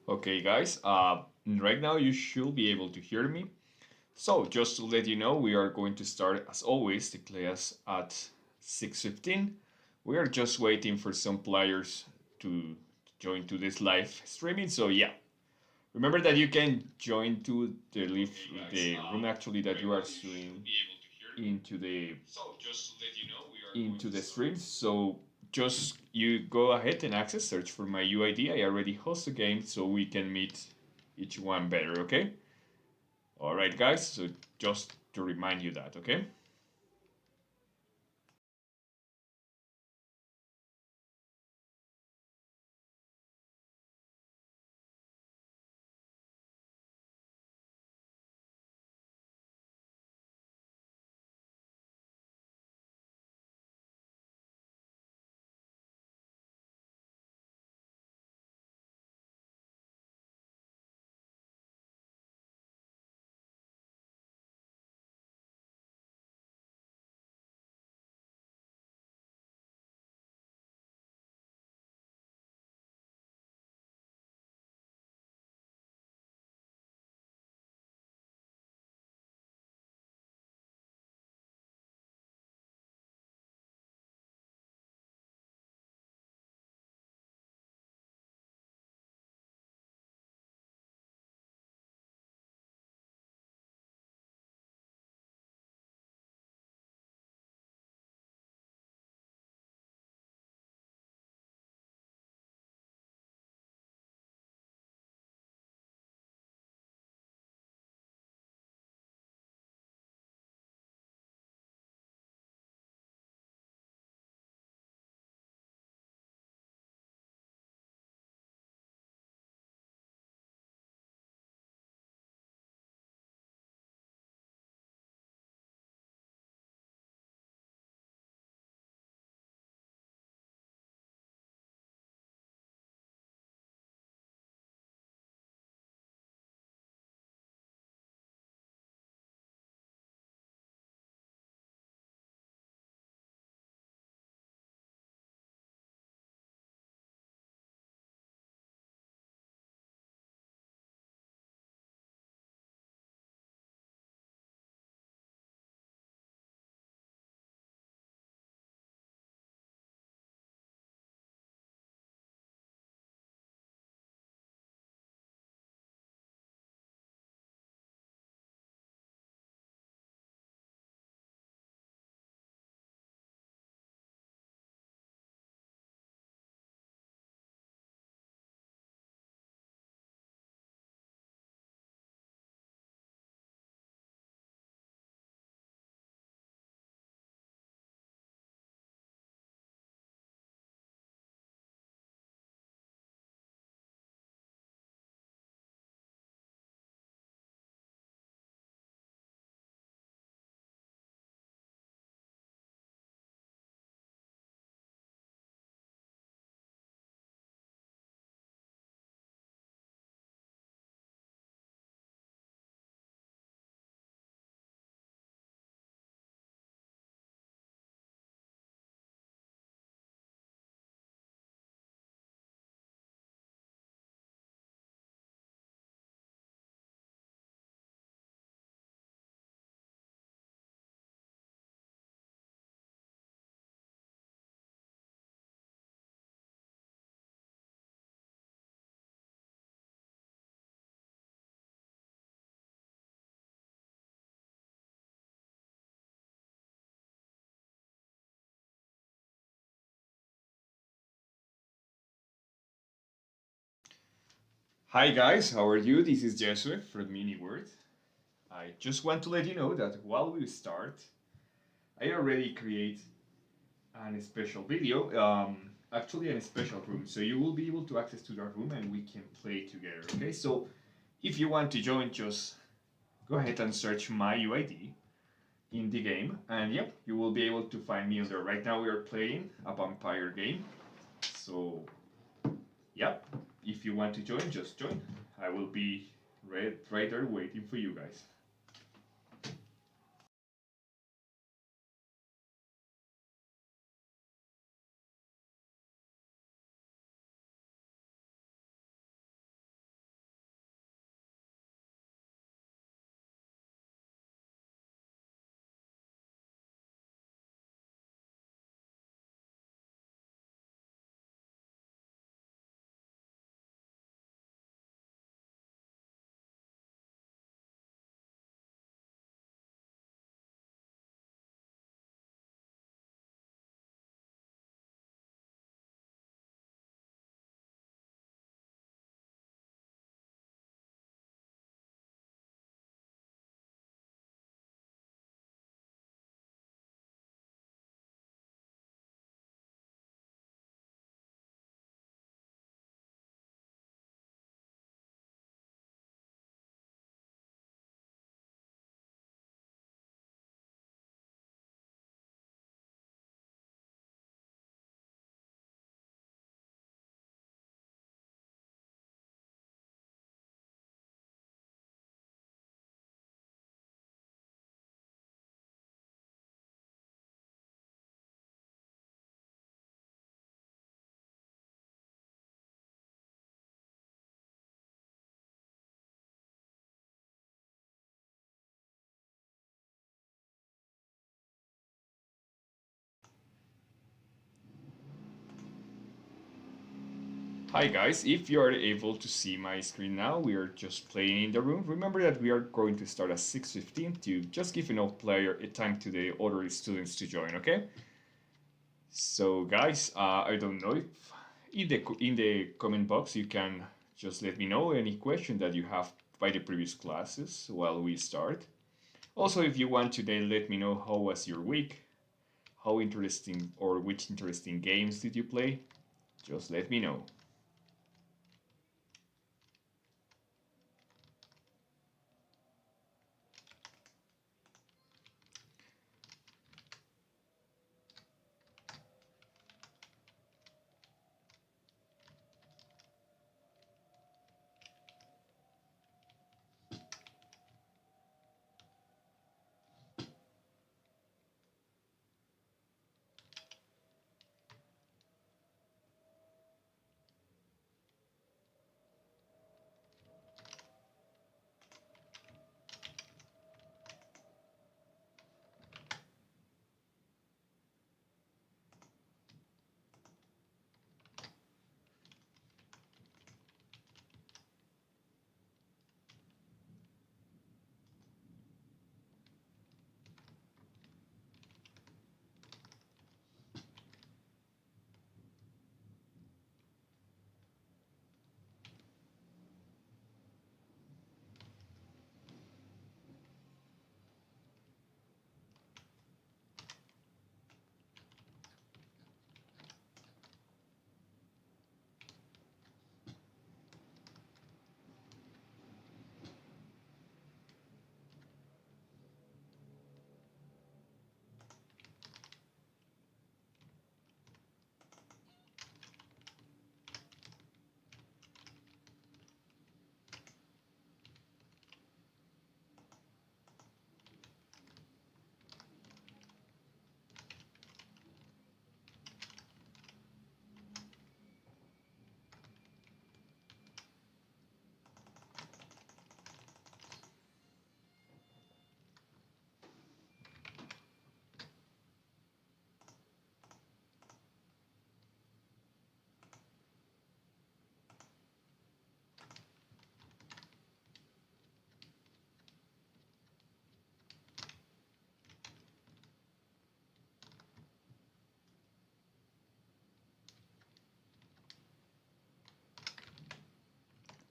Okay, guys, right now you should be able to hear me. So, just to let you know, we are going to start as always the class at 6:15. We are just waiting for some players to join to this live streaming. So, yeah, remember that you can join to the room actually that you are streaming into the stream. So just you go ahead and access, search for my UID. I already host the game so we can meet each one better, okay? Alright guys, so just to remind you that, okay? Hi guys, how are you? This is Jesue from MiniWord. I just want to let you know that while we start, I already create a special video, actually a special room. So you will be able to access to that room and we can play together, okay? So if you want to join, just go ahead and search my UID in the game, and yep, you will be able to find me on there. Right now we are playing a vampire game, so yep, if you want to join, just join. I will be right there waiting for you guys. Hi guys, if you are able to see my screen now, we are just playing in the room. Remember that we are going to start at 6:15 to just give enough player a time to the other students to join, okay? So guys, I don't know if in the comment box you can just let me know any question that you have by the previous classes while we start. Also, if you want today, let me know how was your week, how interesting or which interesting games did you play. Just let me know.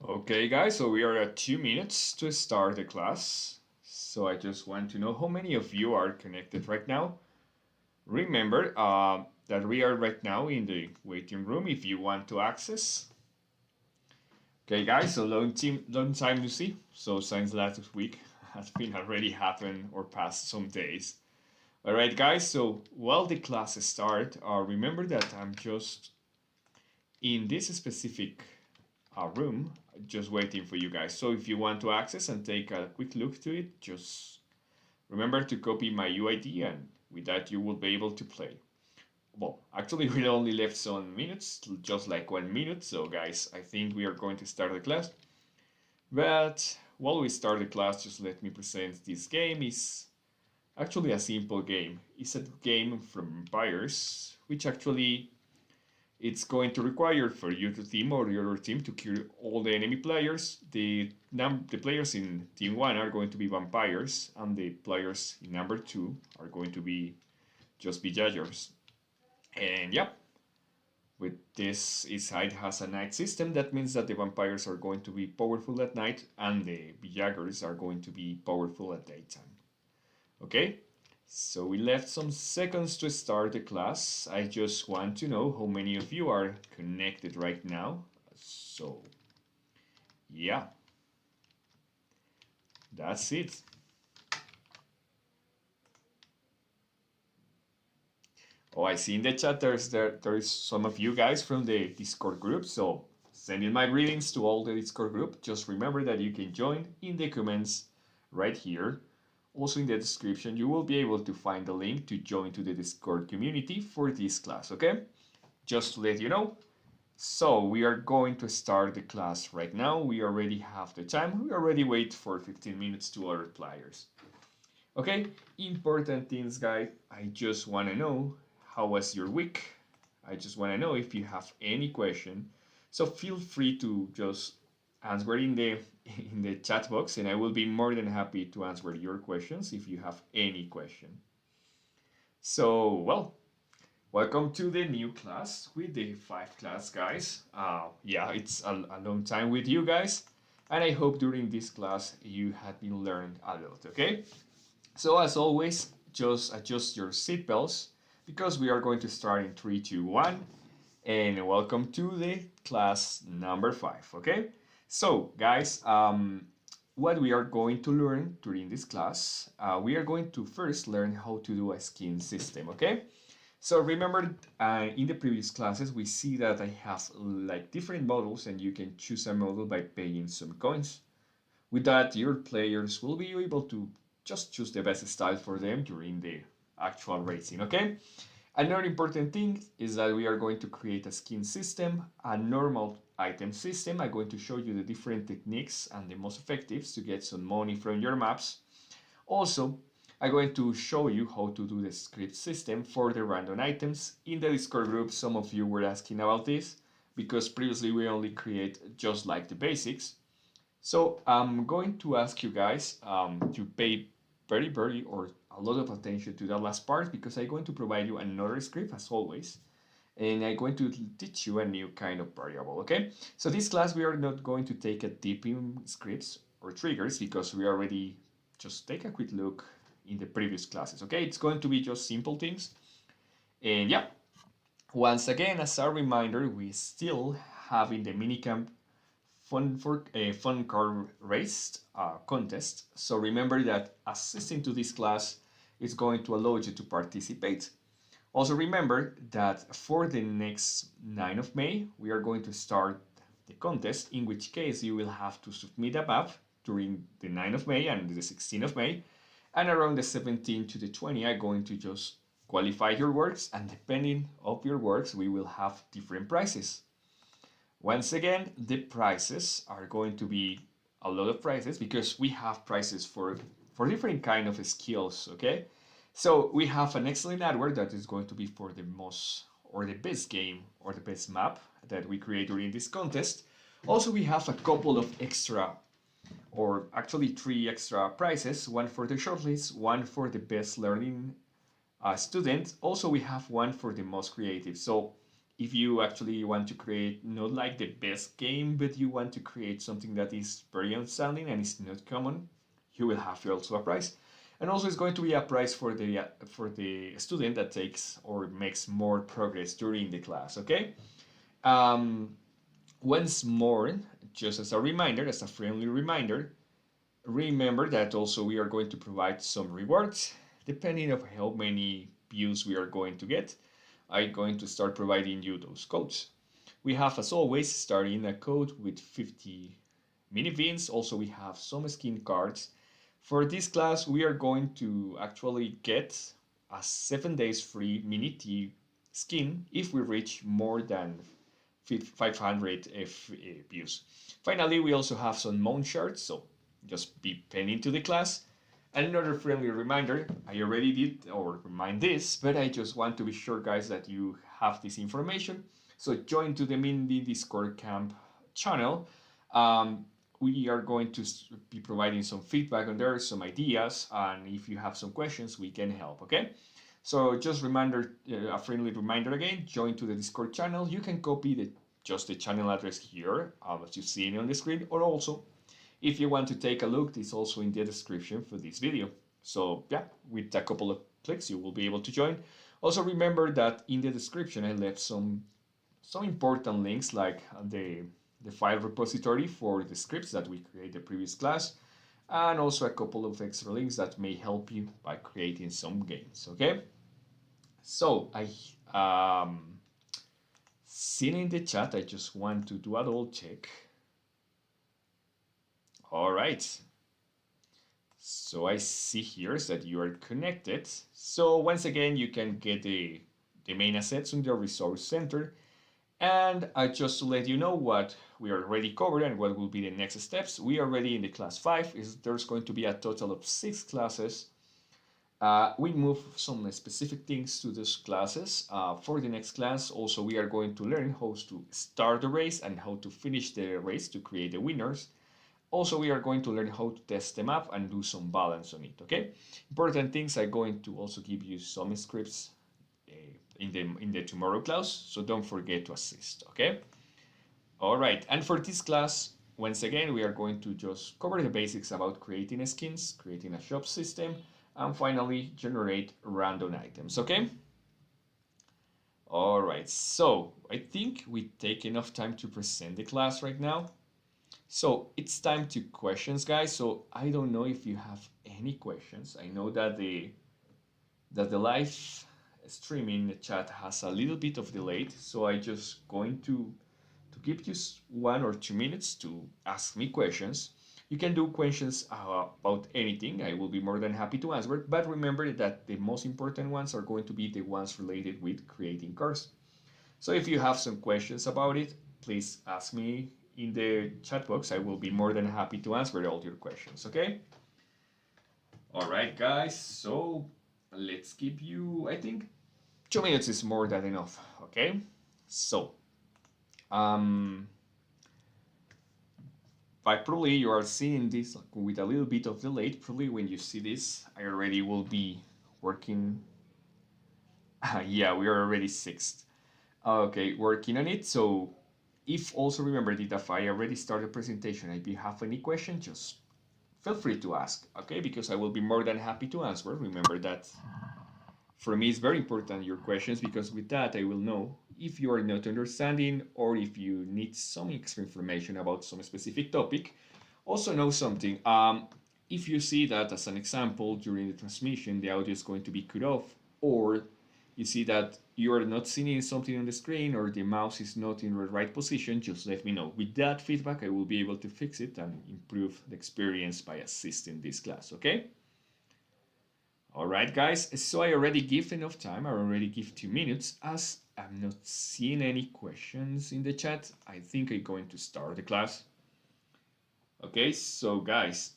Okay, guys, so we are at 2 minutes to start the class. So I just want to know how many of you are connected right now. Remember that we are right now in the waiting room if you want to access. Okay, guys, so long time to see. So since last week has been already happened or passed some days. All right, guys, so while the classes start, remember that I'm just in this specific room just waiting for you guys. So if you want to access and take a quick look to it, just remember to copy my UID and with that you will be able to play. Well, actually we only left some minutes, just like 1 minute, so guys, I think we are going to start the class. But while we start the class, just let me present this game. Is actually a simple game. It's a game from vampires, which actually it's going to require for you to team or your team to kill all the enemy players. The players in team 1 are going to be vampires, and the players in number 2 are going to be just villagers. And yep, with this, its side has a night system. That means that the vampires are going to be powerful at night, and the villagers are going to be powerful at daytime. Okay, so we left some seconds to start the class. I just want to know how many of you are connected right now. So, yeah, that's it. Oh, I see in the chat there is some of you guys from the Discord group. So, sending my greetings to all the Discord group. Just remember that you can join in the comments right here. Also in the description, you will be able to find the link to join to the Discord community for this class, okay? Just to let you know. So we are going to start the class right now. We already have the time. We already wait for 15 minutes to other players. Okay, important things, guys. I just want to know how was your week. I just want to know if you have any question. So feel free to just answer in the in the chat box, and I will be more than happy to answer your questions if you have any question. So, well, welcome to the new class with the 5 class, guys. Yeah, it's a long time with you guys, and I hope during this class you have been learned a lot, okay? So as always, just adjust your seatbelts because we are going to start in 3, 2, 1, and welcome to the class number 5, okay? So, guys, what we are going to learn during this class, we are going to first learn how to do a skin system, okay? So remember, in the previous classes, we see that I have like different models and you can choose a model by paying some coins. With that, your players will be able to just choose the best style for them during the actual racing, okay? Another important thing is that we are going to create a skin system, a normal item system. I'm going to show you the different techniques and the most effective to get some money from your maps. Also, I'm going to show you how to do the script system for the random items. In the Discord group, some of you were asking about this because previously we only create just like the basics. So I'm going to ask you guys to pay very or a lot of attention to that last part because I'm going to provide you another script as always, and I'm going to teach you a new kind of variable, okay? So this class we are not going to take a deep in scripts or triggers because we already just take a quick look in the previous classes, okay? It's going to be just simple things. And yeah, once again, as a reminder, we still have in the minicamp fun car race contest. So remember that assisting to this class is going to allow you to participate. Also remember that for the next 9 of May, we are going to start the contest, in which case you will have to submit a map during the 9th of May and the 16th of May. And around the 17th to the 20th, I'm going to just qualify your works, and depending of your works, we will have different prizes. Once again, the prizes are going to be a lot of prizes because we have prizes for different kind of skills, okay? So we have an excellent advert that is going to be for the most or the best game or the best map that we create during this contest. Also, we have a couple of extra, or actually 3 extra prizes, one for the shortlist, one for the best learning student. Also, we have one for the most creative. So if you actually want to create not like the best game, but you want to create something that is very outstanding and is not common, you will have also a prize. And also it's going to be a prize for the student that takes or makes more progress during the class, okay? Once more, just as a reminder, as a friendly reminder, remember that also we are going to provide some rewards depending on how many views we are going to get. I'm going to start providing you those codes. We have, as always, starting a code with 50 mini beans. Also, we have some skin cards. For this class, we are going to actually get a 7 days free mini T skin if we reach more than 500 views. Finally, we also have some mount shards, so just be paying into the class. And another friendly reminder, I already did or remind this, but I just want to be sure, guys, that you have this information. So join to the Mindy Discord Camp channel. We are going to be providing some feedback on there, some ideas, and if you have some questions, we can help, okay? So just reminder, a friendly reminder again, join to the Discord channel. You can copy just the channel address here, as you see on the screen, or also if you want to take a look, it's also in the description for this video. So yeah, with a couple of clicks, you will be able to join. Also remember that in the description, I left some important links like the file repository for the scripts that we created the previous class, and also a couple of extra links that may help you by creating some games, okay? So seen in the chat, I just want to do a double check. All right. So I see here that you are connected. So once again, you can get the main assets on the resource center. And just to let you know what we already covered and what will be the next steps, we are already in the class 5. There's going to be a total of 6 classes. We move some specific things to those classes. For the next class, also we are going to learn how to start the race and how to finish the race to create the winners. Also, we are going to learn how to test the map and do some balance on it, okay? Important things, I'm going to also give you some scripts in the tomorrow class, so don't forget to assist, okay? All right, and for this class, once again, we are going to just cover the basics about creating skins, creating a shop system, and finally generate random items, okay? All right, so I think we take enough time to present the class right now. So it's time to questions, guys. So I don't know if you have any questions. I know that the live streaming chat has a little bit of delay, so I just going to give you 1 or 2 minutes to ask me questions. You can do questions about anything. I will be more than happy to answer. But remember that the most important ones are going to be the ones related with creating cars. So if you have some questions about it, please ask me in the chat box. I will be more than happy to answer all your questions, okay? All right, guys, so let's give you, I think 2 minutes is more than enough, okay? So, but probably you are seeing this with a little bit of delay. Probably when you see this, I already will be working. Yeah, we are already sixth. Okay, working on it. So if also remember that if I already started the presentation, if you have any question, just feel free to ask, okay? Because I will be more than happy to answer. Remember that for me it's very important your questions, because with that I will know if you are not understanding or if you need some extra information about some specific topic. Also know something. If you see that, as an example, during the transmission the audio is going to be cut off, or you see that you are not seeing something on the screen or the mouse is not in the right position, just let me know. With that feedback, I will be able to fix it and improve the experience by assisting this class, okay? All right, guys, so I already give enough time. I already give 2 minutes. As I'm not seeing any questions in the chat, I think I'm going to start the class. Okay, so guys,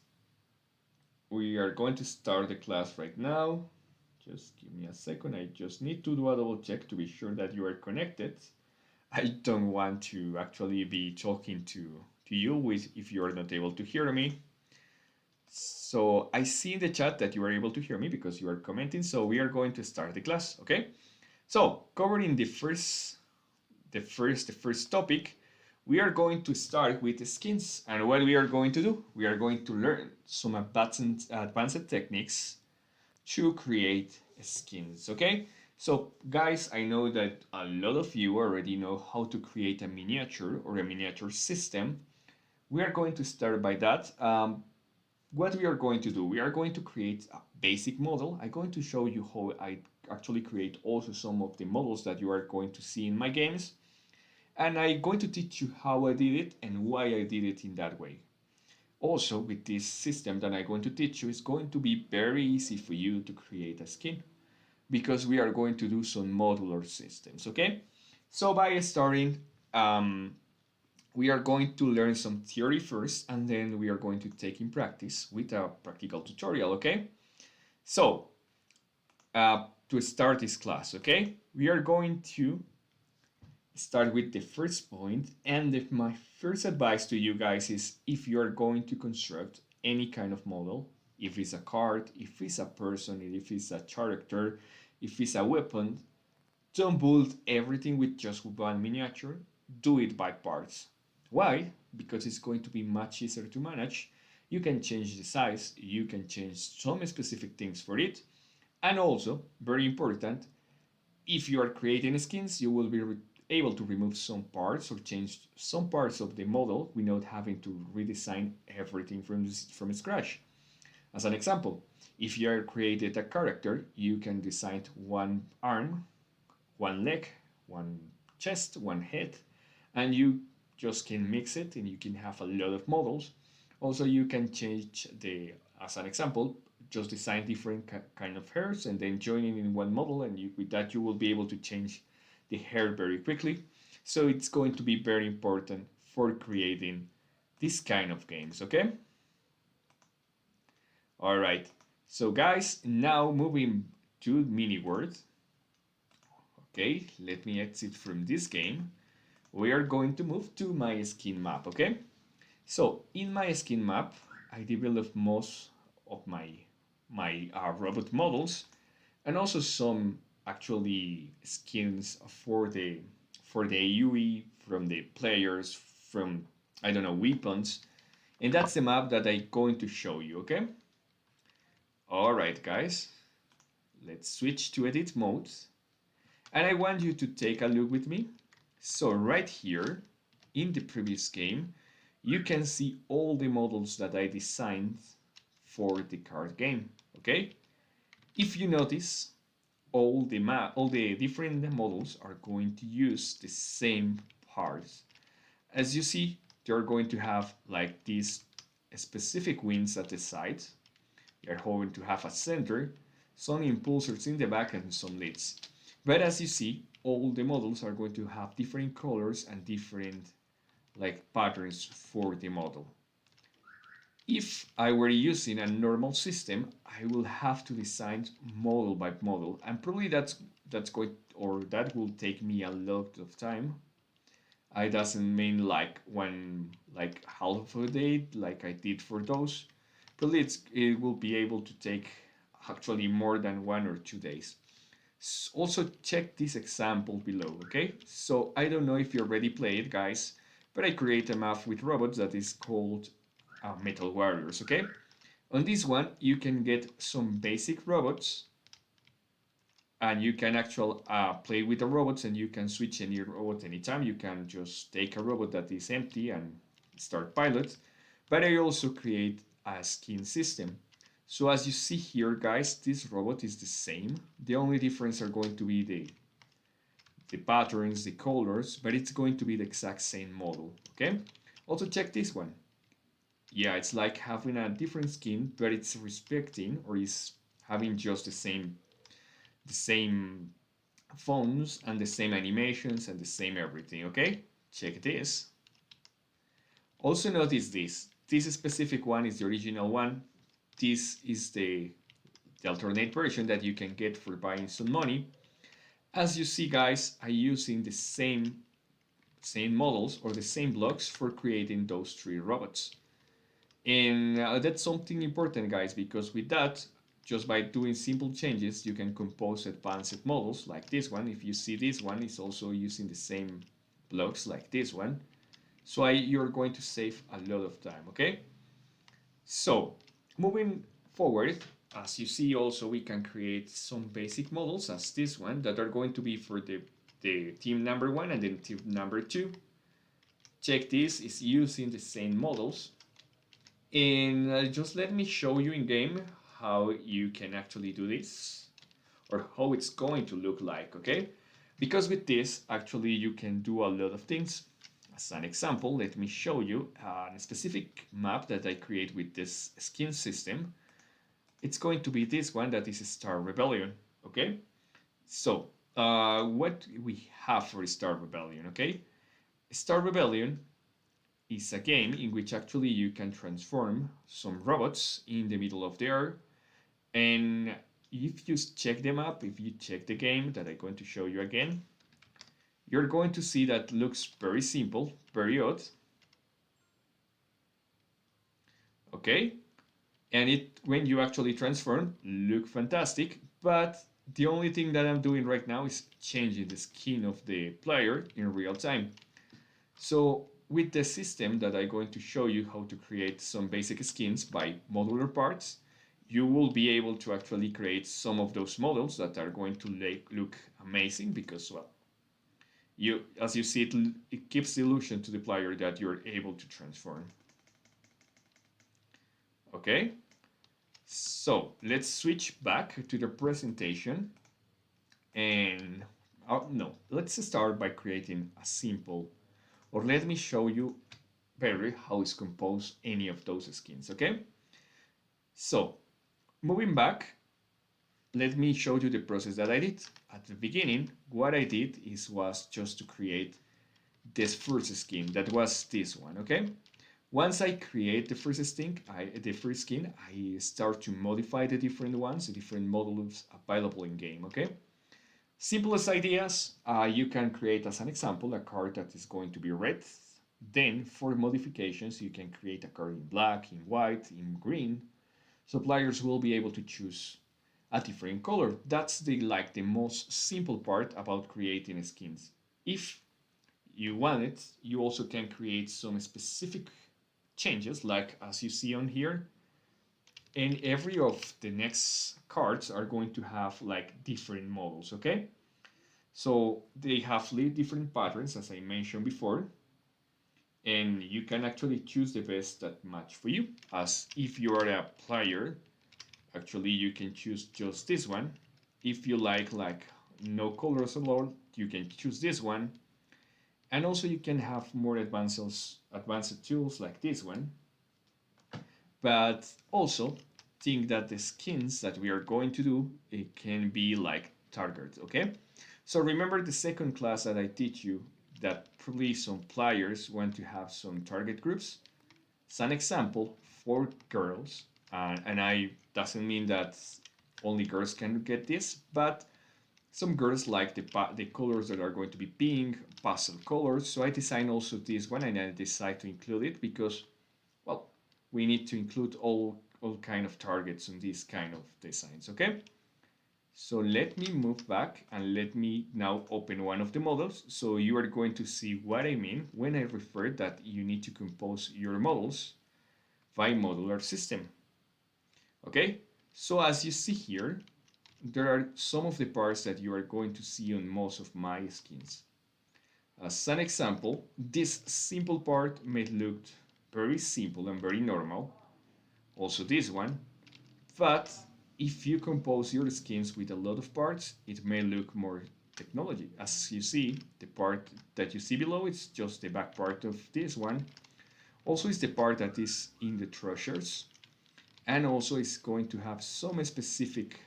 we are going to start the class right now. Just give me a second. I just need to do a double check to be sure that you are connected. I don't want to actually be talking to you if you are not able to hear me. So I see in the chat that you are able to hear me because you are commenting. So we are going to start the class, okay? So covering the first topic, we are going to start with the skins. And what we are going to do, we are going to learn some advanced techniques to create skins, okay? So guys, I know that a lot of you already know how to create a miniature or a miniature system. We are going to start by that. What we are going to do, we are going to create a basic model. I'm going to show you how I actually create also some of the models that you are going to see in my games. And I'm going to teach you how I did it and why I did it in that way. Also, with this system that I'm going to teach you, it's going to be very easy for you to create a skin, because we are going to do some modular systems, okay? So by starting, we are going to learn some theory first, and then we are going to take in practice with a practical tutorial, okay? So, to start this class, okay? We are going to start with the first point, and my first advice to you guys is, if you are going to construct any kind of model, if it's a card, if it's a person, if it's a character, if it's a weapon, don't build everything with just one miniature. Do it by parts. Why? Because it's going to be much easier to manage. You can change the size, you can change some specific things for it, and also, very important, if you are creating skins, you will be able to remove some parts or change some parts of the model without having to redesign everything from scratch. As an example, if you are created a character, you can design one arm, one leg, one chest, one head, and you just can mix it and you can have a lot of models. Also, you can change as an example, just design different kind of hairs and then join it in one model, and with that you will be able to change the hair very quickly. So it's going to be very important for creating this kind of games, okay? All right, So guys, now moving to mini word. Okay, let me exit from this game. We are going to move to my skin map, okay? So in my skin map, I developed most of my robot models, and also some actually skins for the AUE from the players, from I don't know, weapons, and that's the map that I'm going to show you, okay? All right, guys, let's switch to edit mode, and I want you to take a look with me. So right here in the previous game, you can see all the models that I designed for the card game, okay? If you notice, all the different models are going to use the same parts. As you see, they're going to have like these specific wings at the side. They're going to have a center, some impulsors in the back, and some leads. But as you see, all the models are going to have different colors and different like patterns for the model. If I were using a normal system, I will have to design model by model, and probably that's going or that will take me a lot of time. I doesn't mean like half a day like I did for those. Probably it will be able to take actually more than 1 or 2 days. Also check this example below, okay? So I don't know if you already played, guys, but I create a map with robots that is called Metal Warriors, okay? On this one, you can get some basic robots, and you can actually play with the robots, and you can switch any robot anytime. You can just take a robot that is empty and start pilot. But I also create a skin system. So as you see here, guys, this robot is the same. The only difference are going to be the patterns, the colors, but it's going to be the exact same model, okay? Also check this one. Yeah, it's like having a different skin, but it's respecting or is having just the same fonts and the same animations and the same everything, okay? Check this. Also notice this. This specific one is the original one. This is the alternate version that you can get for buying some money. As you see, guys, I'm using the same models or the same blocks for creating those 3 robots. And that's something important, guys, because with that, just by doing simple changes, you can compose advanced models like this one. If you see this one, it's also using the same blocks like this one. So you're going to save a lot of time, okay? So moving forward, as you see also, we can create some basic models as this one that are going to be for the team number 1 and then team number 2. Check this, is using the same models. And just let me show you in game how you can actually do this, or how it's going to look like, okay? Because with this, actually, you can do a lot of things. As an example, let me show you a specific map that I create with this skin system. It's going to be this one that is Star Rebellion, okay? So, what we have for Star Rebellion, okay? Star Rebellion is a game in which actually you can transform some robots in the middle of the air. And if you check them up, if you check the game that I'm going to show you again, you're going to see that looks very simple, very odd. Okay? And it, when you actually transform, look fantastic. But the only thing that I'm doing right now is changing the skin of the player in real time. So with the system that I'm going to show you how to create some basic skins by modular parts, you will be able to actually create some of those models that are going to look amazing because, well, as you see, it gives the illusion to the player that you're able to transform. Okay, so let's switch back to the presentation. And no, let's start by creating a simple, or let me show you better how is composed any of those skins, okay? So moving back, let me show you the process that I did. At the beginning, what I did was just to create this first skin, that was this one, okay? Once I create the first skin, I start to modify the different ones, the different models available in game, okay? Simplest ideas, you can create as an example a card that is going to be red. Then for modifications, you can create a card in black, in white, in green. So players will be able to choose a different color. That's the most simple part about creating skins. If you want it, you also can create some specific changes, like as you see on here. And every of the next cards are going to have like different models, okay? So they have different patterns, as I mentioned before, and you can actually choose the best that match for you. As if you are a player, actually you can choose just this one. If you like no colors allowed, you can choose this one. And also you can have more advanced tools like this one. But also think that the skins that we are going to do, it can be like targets, okay? So remember the second class that I teach you that probably some players want to have some target groups. As an example, for girls, and I doesn't mean that only girls can get this, but some girls like the colors that are going to be pink, pastel colors. So I designed also this one, and I decided to include it because, well, we need to include all kind of targets on these kind of designs, okay? So let me move back and let me now open one of the models. So you are going to see what I mean when I refer that you need to compose your models by modular system. Okay, so as you see here, there are some of the parts that you are going to see on most of my skins. As an example, this simple part may look very simple and very normal. Also this one, but if you compose your skins with a lot of parts, it may look more technology. As you see, the part that you see below is just the back part of this one. Also is the part that is in the trousers, and also is going to have some specific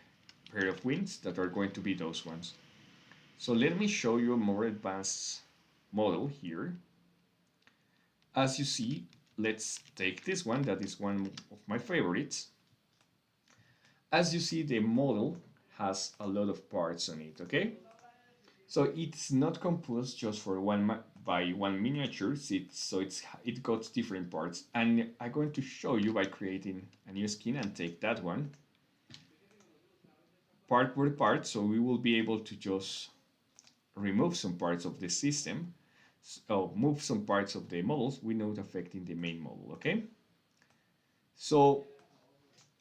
pair of wings that are going to be those ones. So let me show you a more advanced model here. As you see, let's take this one, that is one of my favorites. As you see, the model has a lot of parts on it, okay? So it's not composed just for by one miniature, it got different parts. And I'm going to show you by creating a new skin and take that one part per part, so we will be able to just remove some parts of the system, so move some parts of the models without affecting the main model, okay? So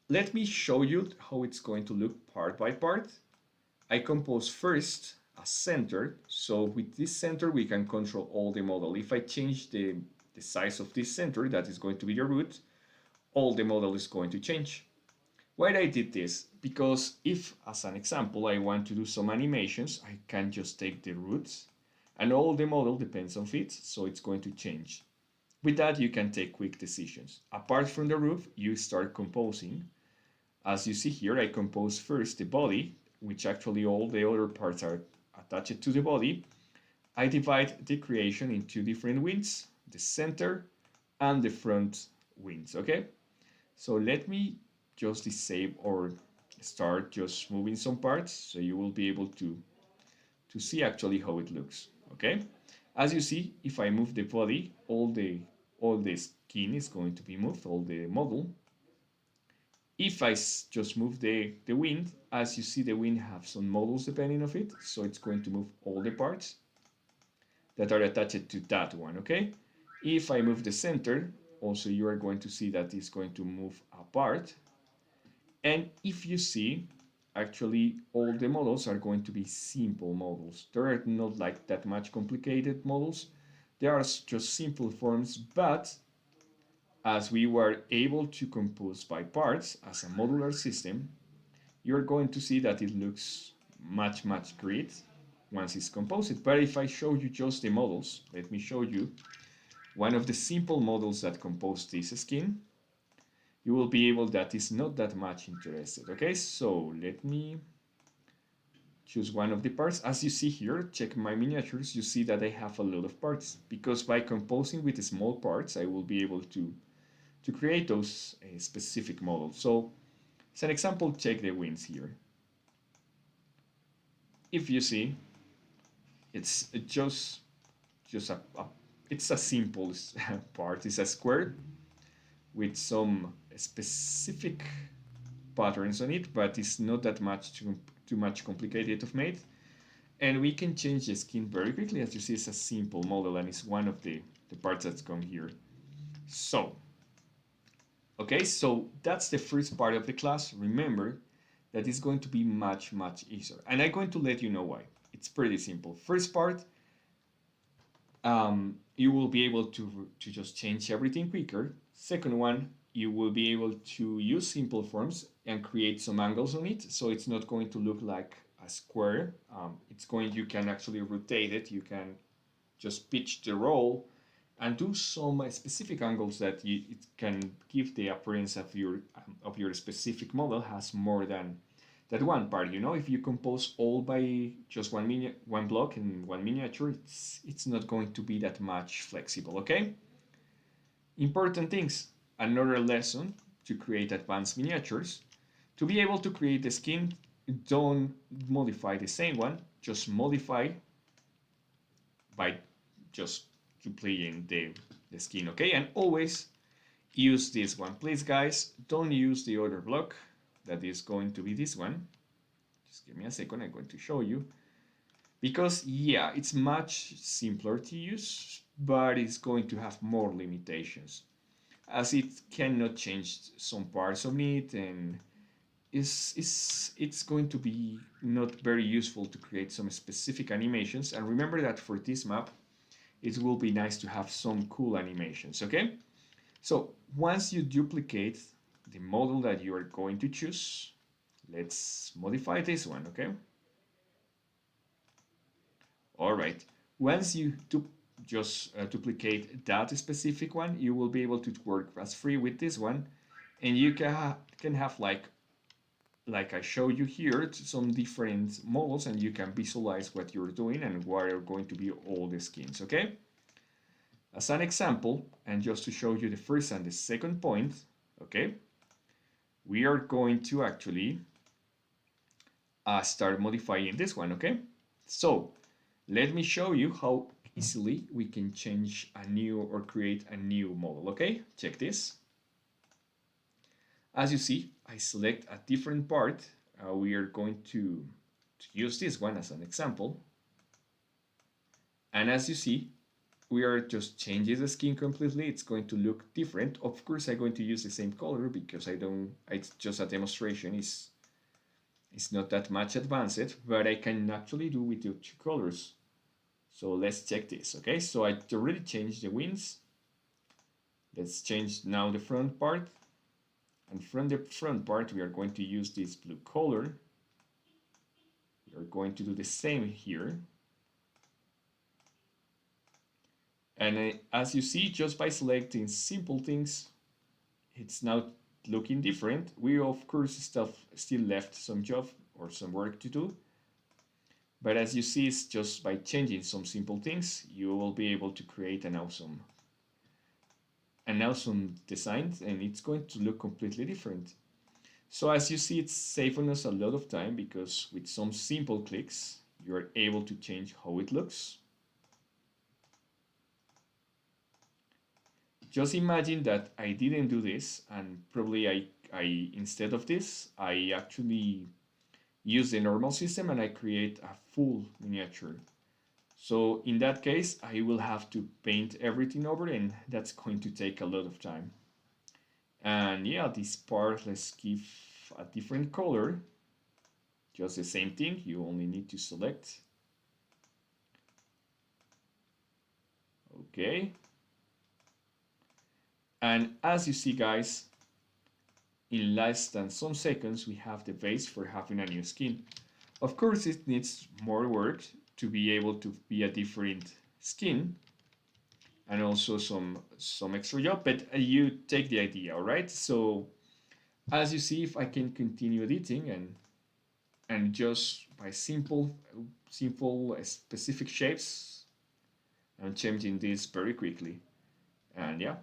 let me show you how it's going to look part by part. I compose first a center, so with this center we can control all the model. If I change the size of this center, that is going to be the root, all the model is going to change. Why I did this? Because if, as an example, I want to do some animations, I can just take the roots and all the model depends on it, so it's going to change. With that, you can take quick decisions. Apart from the roof, you start composing. As you see here, I compose first the body, which actually all the other parts are attached to the body. I divide the creation in two different wings, the center and the front wings, okay? So let me just disable or start just moving some parts so you will be able to see actually how it looks, okay? As you see, if I move the body, all the skin is going to be moved, all the model. If I just move the wind, as you see, the wind have some models depending of it, so it's going to move all the parts that are attached to that one, okay? If I move the center, also you are going to see that it's going to move apart. And if you see, actually all the models are going to be simple models. They are not like that much complicated models. They are just simple forms, but as we were able to compose by parts as a modular system, you're going to see that it looks much great once it's composed. But if I show you just the models, let me show you one of the simple models that compose this skin, you will be able that is not that much interested. Okay, so let me choose one of the parts. As you see here, check my miniatures, you see that I have a lot of parts, because by composing with small parts, I will be able to create those specific models. So as an example, check the wings here. If you see, it's just it's a simple part. It's a square with some specific patterns on it, but it's not that much too much complicated to make. And we can change the skin very quickly. As you see, it's a simple model, and it's one of the parts that's come here. So, okay, so that's the first part of the class. Remember that it's going to be much easier. And I'm going to let you know why. It's pretty simple. First part, you will be able to just change everything quicker. Second one, you will be able to use simple forms and create some angles on it, so it's not going to look like a square. You can actually rotate it. You can just pitch the roll and do some specific angles that it can give the appearance of your specific model has more than that one part. You know, if you compose all by just one block and one miniature, it's not going to be that much flexible. Okay. Important things. Another lesson to create advanced miniatures. To be able to create the skin, don't modify the same one. Just modify by just duplicating the skin. Okay, and always use this one. Please, guys, don't use the other block. That is going to be this one. Just give me a second. I'm going to show you. Because, yeah, it's much simpler to use, but it's going to have more limitations, as it cannot change some parts of it, and it's going to be not very useful to create some specific animations. And remember that for this map, it will be nice to have some cool animations, okay? So once you duplicate the model that you are going to choose, let's modify this one, okay? All right, once you just duplicate that specific one, you will be able to work as free with this one, and you can have like I showed you here, some different models, and you can visualize what you're doing and what are going to be all the skins, okay? As an example, and just to show you the first and the second point, okay, we are going to actually start modifying this one, okay? So let me show you how easily we can change a new or create a new model, okay? Check this. As you see, I select a different part. We are going to use this one as an example. And as you see, we are just changing the skin completely. It's going to look different. Of course, I'm going to use the same color because it's just a demonstration. It's not that much advanced, but I can actually do with the two colors. So let's check this, okay? So I already changed the wings. Let's change now the front part. And from the front part, we are going to use this blue color. We are going to do the same here. And as you see, just by selecting simple things, it's now looking different. We, of course, still left some job or some work to do. But as you see, it's just by changing some simple things, you will be able to create an awesome design, and it's going to look completely different. So as you see, it's saving us a lot of time, because with some simple clicks, you're able to change how it looks. Just imagine that I didn't do this, and probably I instead of this, I actually use the normal system and I create a full miniature. So in that case, I will have to paint everything over, and that's going to take a lot of time. And yeah, this part, let's give a different color. Just the same thing, you only need to select. Okay. And as you see, guys, in less than some seconds, we have the base for having a new skin. Of course, it needs more work to be able to be a different skin, and also some extra job, but you take the idea, all right? So as you see, if I can continue editing, and and just by simple specific shapes, I'm changing this very quickly. And yeah,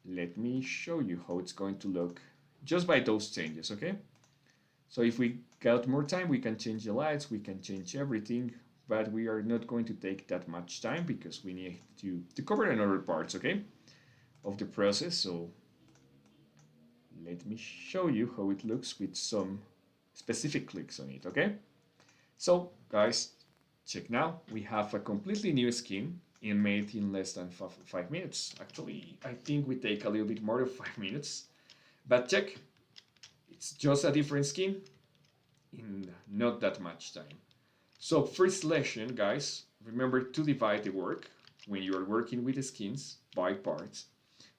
let me show you how it's going to look just by those changes, okay? So if we got more time, we can change the lights, we can change everything, but we are not going to take that much time because we need to cover another parts, okay, of the process. So let me show you how it looks with some specific clicks on it, okay? So guys, check now. We have a completely new skin made in less than 5 minutes. Actually, I think we take a little bit more than 5 minutes. But check, it's just a different skin in not that much time. So first lesson, guys, remember to divide the work when you are working with the skins by parts.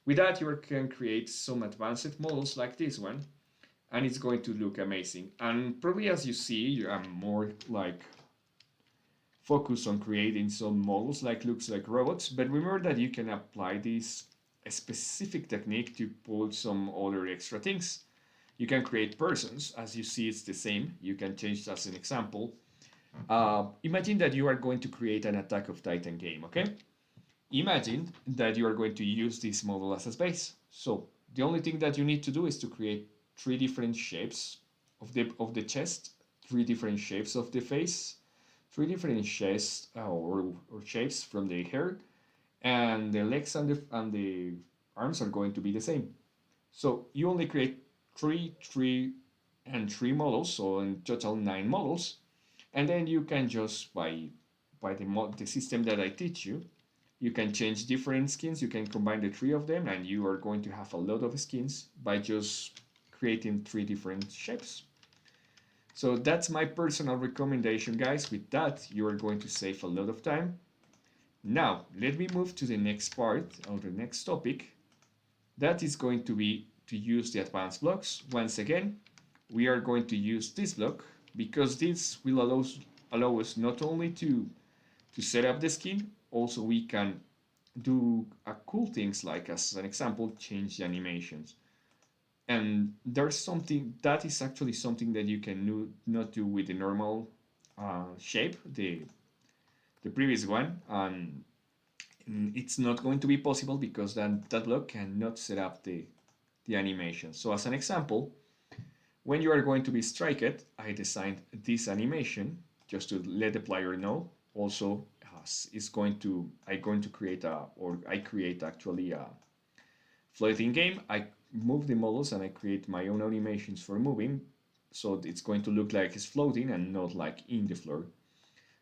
With that, you can create some advanced models like this one, and it's going to look amazing. And probably as you see, I'm more like focused on creating some models like looks like robots, but remember that you can apply this specific technique to pull some other extra things. You can create persons, as you see it's the same. You can change as an example. Imagine that you are going to create an Attack of Titan game, okay? Imagine that you are going to use this model as a base. So the only thing that you need to do is to create three different shapes of the chest, three different shapes of the face, three different shapes or shapes from the hair, and the legs and the arms are going to be the same. So you only create three models, so in total 9 models, and then you can just by the system that I teach you, you can change different skins. You can combine the three of them, and you are going to have a lot of skins by just creating three different shapes. So that's my personal recommendation, guys. With that, you are going to save a lot of time. Now, let me move to the next part, or the next topic. That is going to be to use the advanced blocks. Once again, we are going to use this block because this will allow us not only to set up the skin, also we can do cool things like, as an example, change the animations. And there's something that is actually something that you can not do with the normal shape, the previous one, and it's not going to be possible because then that block cannot set up the animation. So as an example, when you are going to be striked, I designed this animation just to let the player know. Also, I'm going to create I create actually a floating game. I move the models and I create my own animations for moving, so it's going to look like it's floating and not like in the floor.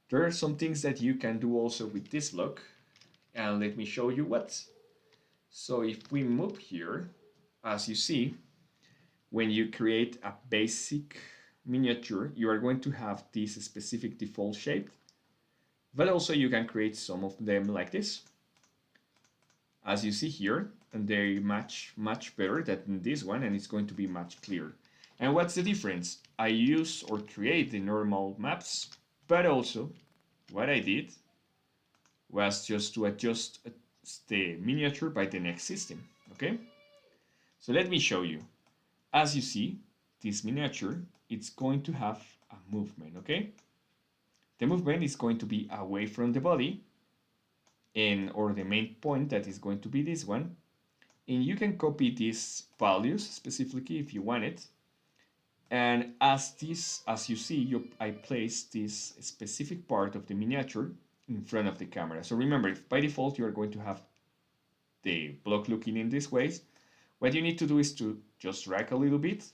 There are some things that you can do also with this block, and let me show you what. So if we move here, as you see, when you create a basic miniature, you are going to have this specific default shape, but also you can create some of them like this, as you see here, and they match much better than this one, and it's going to be much clearer. And what's the difference? I use or create the normal maps, but also what I did was just to adjust the miniature by the next system, okay? So let me show you. As you see, this miniature, it's going to have a movement, okay? The movement is going to be away from the body, or the main point that is going to be this one. And you can copy these values specifically if you want it. And as you see, I place this specific part of the miniature in front of the camera. So remember, by default, you are going to have the block looking in this way. What you need to do is to just drag a little bit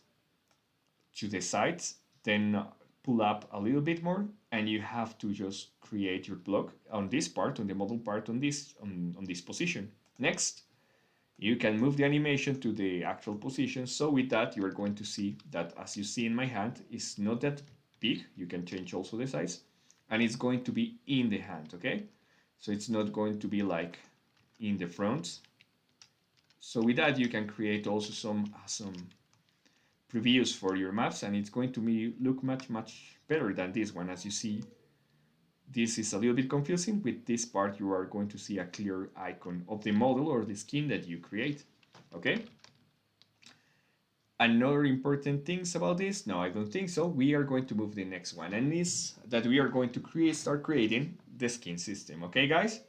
to the sides, then pull up a little bit more, and you have to just create your block on this part, on the model part, on this position. Next, you can move the animation to the actual position. So with that, you are going to see that, as you see in my hand, it's not that big. You can change also the size, and it's going to be in the hand, okay? So it's not going to be like in the front. So with that, you can create also some previews for your maps, and it's going to look much better than this one. As you see, this is a little bit confusing. With this part, you are going to see a clear icon of the model or the skin that you create, okay? Another important things about this? No, I don't think so. We are going to move the next one, and is that we are going to start creating the skin system. Okay, guys?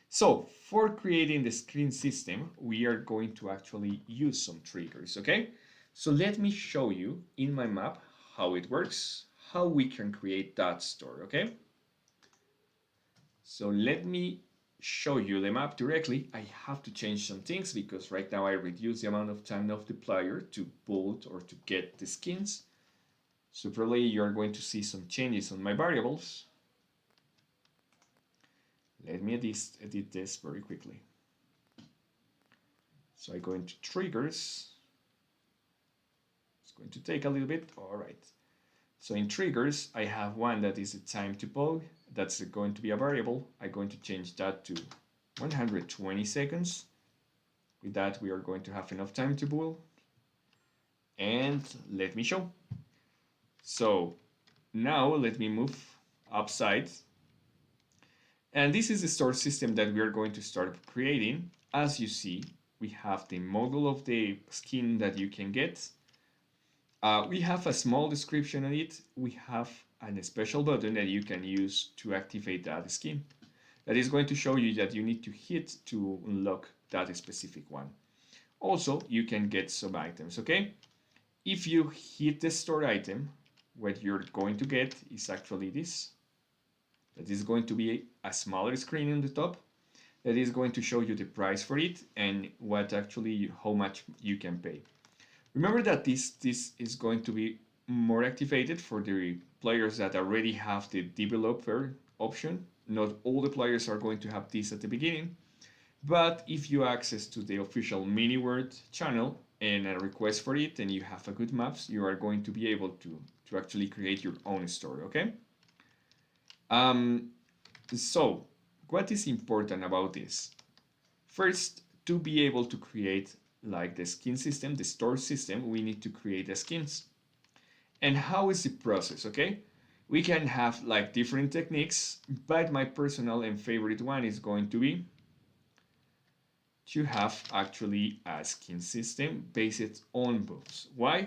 So for creating the skin system, we are going to actually use some triggers, okay? So let me show you in my map how it works, how we can create that store, okay? So let me show you the map directly. I have to change some things because right now I reduce the amount of time of the player to build or to get the skins. So probably you're going to see some changes on my variables. Let me edit this very quickly. So I go into triggers. It's going to take a little bit. All right. So in triggers, I have one that is the time to poke. That's going to be a variable. I'm going to change that to 120 seconds. With that, we are going to have enough time to boil. And let me show. So now let me move upside. And this is the store system that we are going to start creating. As you see, we have the model of the skin that you can get. We have a small description on it. We have a special button that you can use to activate that skin. That is going to show you that you need to hit to unlock that specific one. Also, you can get some items, okay? If you hit the store item, what you're going to get is actually this. That is going to be a smaller screen on the top. That is going to show you the price for it and what actually, how much you can pay. Remember that this is going to be more activated for the players that already have the developer option. Not all the players are going to have this at the beginning, but if you access to the official MiniWord channel and a request for it and you have a good maps, you are going to be able to actually create your own story, okay? So what is important about this? First, to be able to create like the skin system, the store system, we need to create the skins. And how is the process, okay? We can have like different techniques, but my personal and favorite one is going to be to have actually a skin system based on buffs. Why?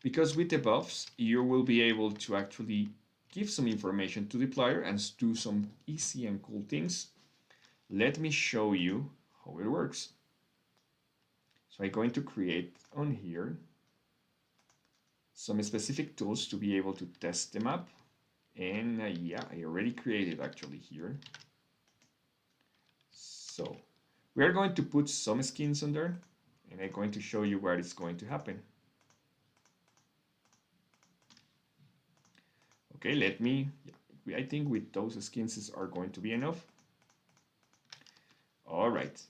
Because with the buffs, you will be able to actually give some information to the player and do some easy and cool things. Let me show you how it works. So I'm going to create on here some specific tools to be able to test them up. And yeah, I already created actually here. So we are going to put some skins on there and I'm going to show you what is going to happen. Okay, let me, I think with those skins are going to be enough. All right.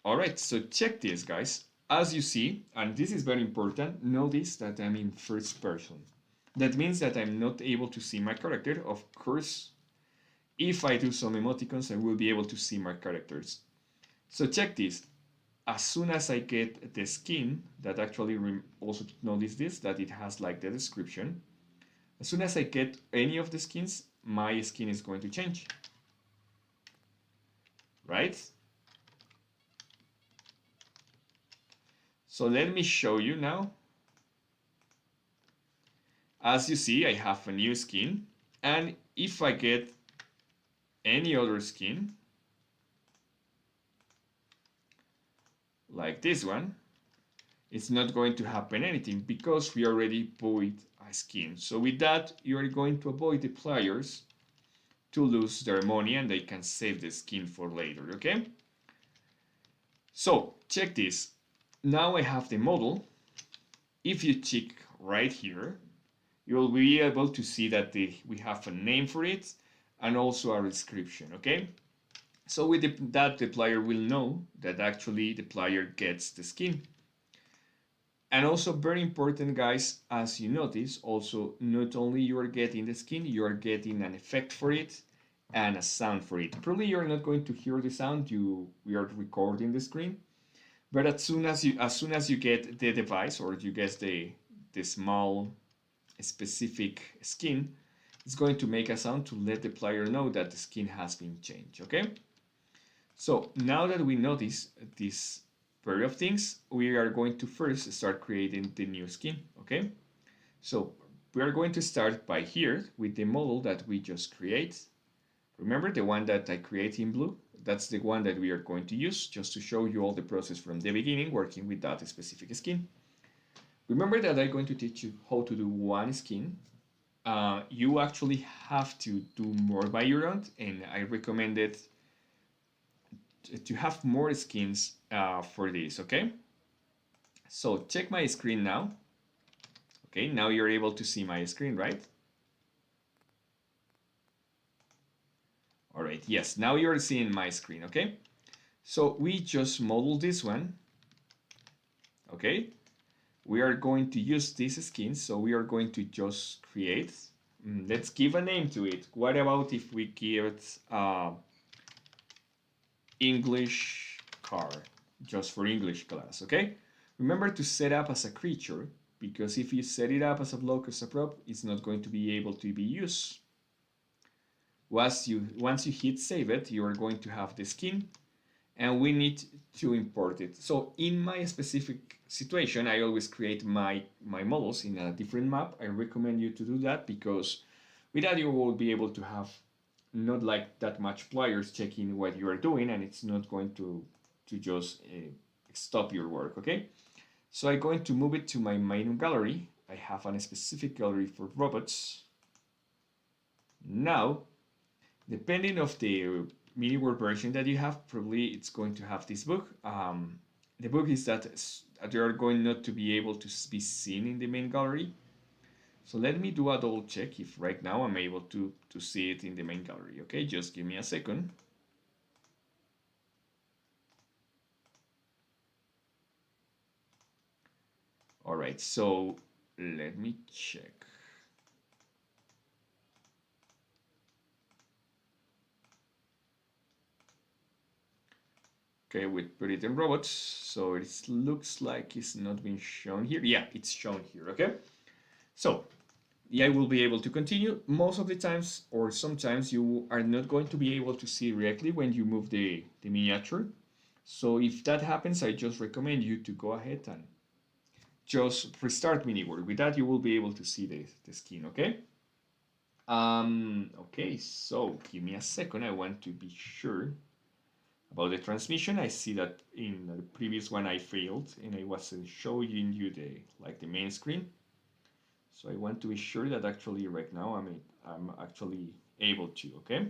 All right, so check this, guys. As you see, and this is very important, notice that I'm in first person. That means that I'm not able to see my character. Of course, if I do some emoticons, I will be able to see my characters. So check this. As soon as I get the skin, that actually also notice this, that it has like the description. As soon as I get any of the skins, my skin is going to change. Right? So let me show you now. As you see, I have a new skin. And if I get any other skin, like this one, it's not going to happen anything because we already bought a skin. So with that, you are going to avoid the players to lose their money and they can save the skin for later, okay? So check this. Now I have the model. If you check right here, you will be able to see that we have a name for it and also a description, okay? So with that, the player will know that actually the player gets the skin. And also very important, guys, as you notice, also not only you are getting the skin, you are getting an effect for it and a sound for it. Probably you're not going to hear the sound, we are recording the screen. But as soon as you get the device or you get the small specific skin, it's going to make a sound to let the player know that the skin has been changed, okay? So now that we notice this pair of things, we are going to first start creating the new skin, okay? So we are going to start by here with the model that we just create. Remember the one that I create in blue? That's the one that we are going to use just to show you all the process from the beginning working with that specific skin. Remember that I'm going to teach you how to do one skin. You actually have to do more by your own, and I recommend it to have more skins for this, okay? So check my screen now. Okay, now you're able to see my screen, right? All right, yes, now you're seeing my screen, okay? So we just modeled this one, okay? We are going to use this skin, so we are going to just create. Let's give a name to it. What about if we give it English car, just for English class, okay? Remember to set up as a creature, because if you set it up as a block, as a prop, it's not going to be able to be used. Once you hit save it, you are going to have the skin, and we need to import it. So in my specific situation, I always create my models in a different map. I recommend you to do that because with that you will be able to have not like that much players checking what you are doing, and it's not going to just stop your work, okay? So I'm going to move it to my main gallery. I have a specific gallery for robots. Now, depending of the MiniWorld version that you have, probably it's going to have this book. The book is that they are going not to be able to be seen in the main gallery. So let me do a double check if right now I'm able to see it in the main gallery. Okay, just give me a second. All right, so let me check. Okay, we put it in robots, so it looks like it's not being shown here. Yeah, it's shown here, okay? So, yeah, I will be able to continue. Most of the times, or sometimes, you are not going to be able to see directly when you move the miniature. So if that happens, I just recommend you to go ahead and just restart MiniWorld. With that, you will be able to see the skin, okay? Okay, so give me a second. I want to be sure about the transmission. I see that in the previous one I failed and I wasn't showing you the main screen. So I want to be sure that actually right now I'm actually able to, okay?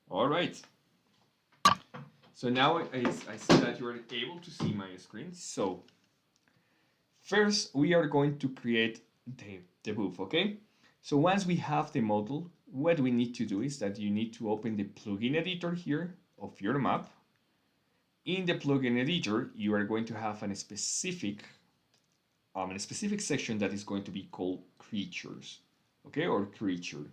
All right. So now I see that you are able to see my screen. So first we are going to create the booth, okay? So once we have the model, what we need to do is that you need to open the plugin editor here of your map. In the plugin editor, you are going to have a specific section that is going to be called creatures, okay, or creature.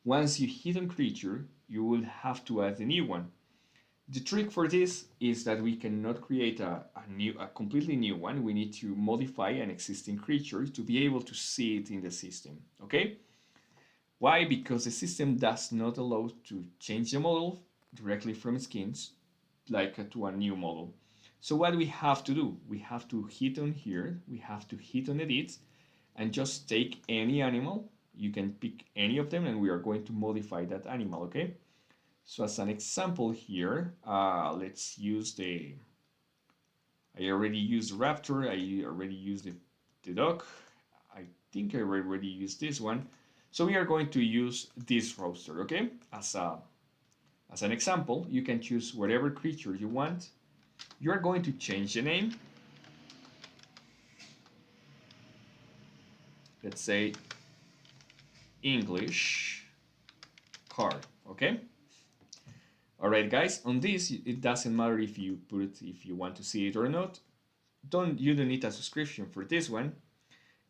Once you hit on creature, you will have to add a new one. The trick for this is that we cannot create a completely new one. We need to modify an existing creature to be able to see it in the system, okay? Why? Because the system does not allow to change the model directly from skins like to a new model. So what we have to do, we have to hit on here, we have to hit on edit and just take any animal. You can pick any of them and we are going to modify that animal, okay? So as an example here, let's use I already used raptor, I already used the dog, I think I already used this one. So we are going to use this roster, okay? As an example, you can choose whatever creature you want. You are going to change the name. Let's say English card, okay? All right, guys, on this, it doesn't matter if you put it, if you want to see it or not. You don't need a subscription for this one.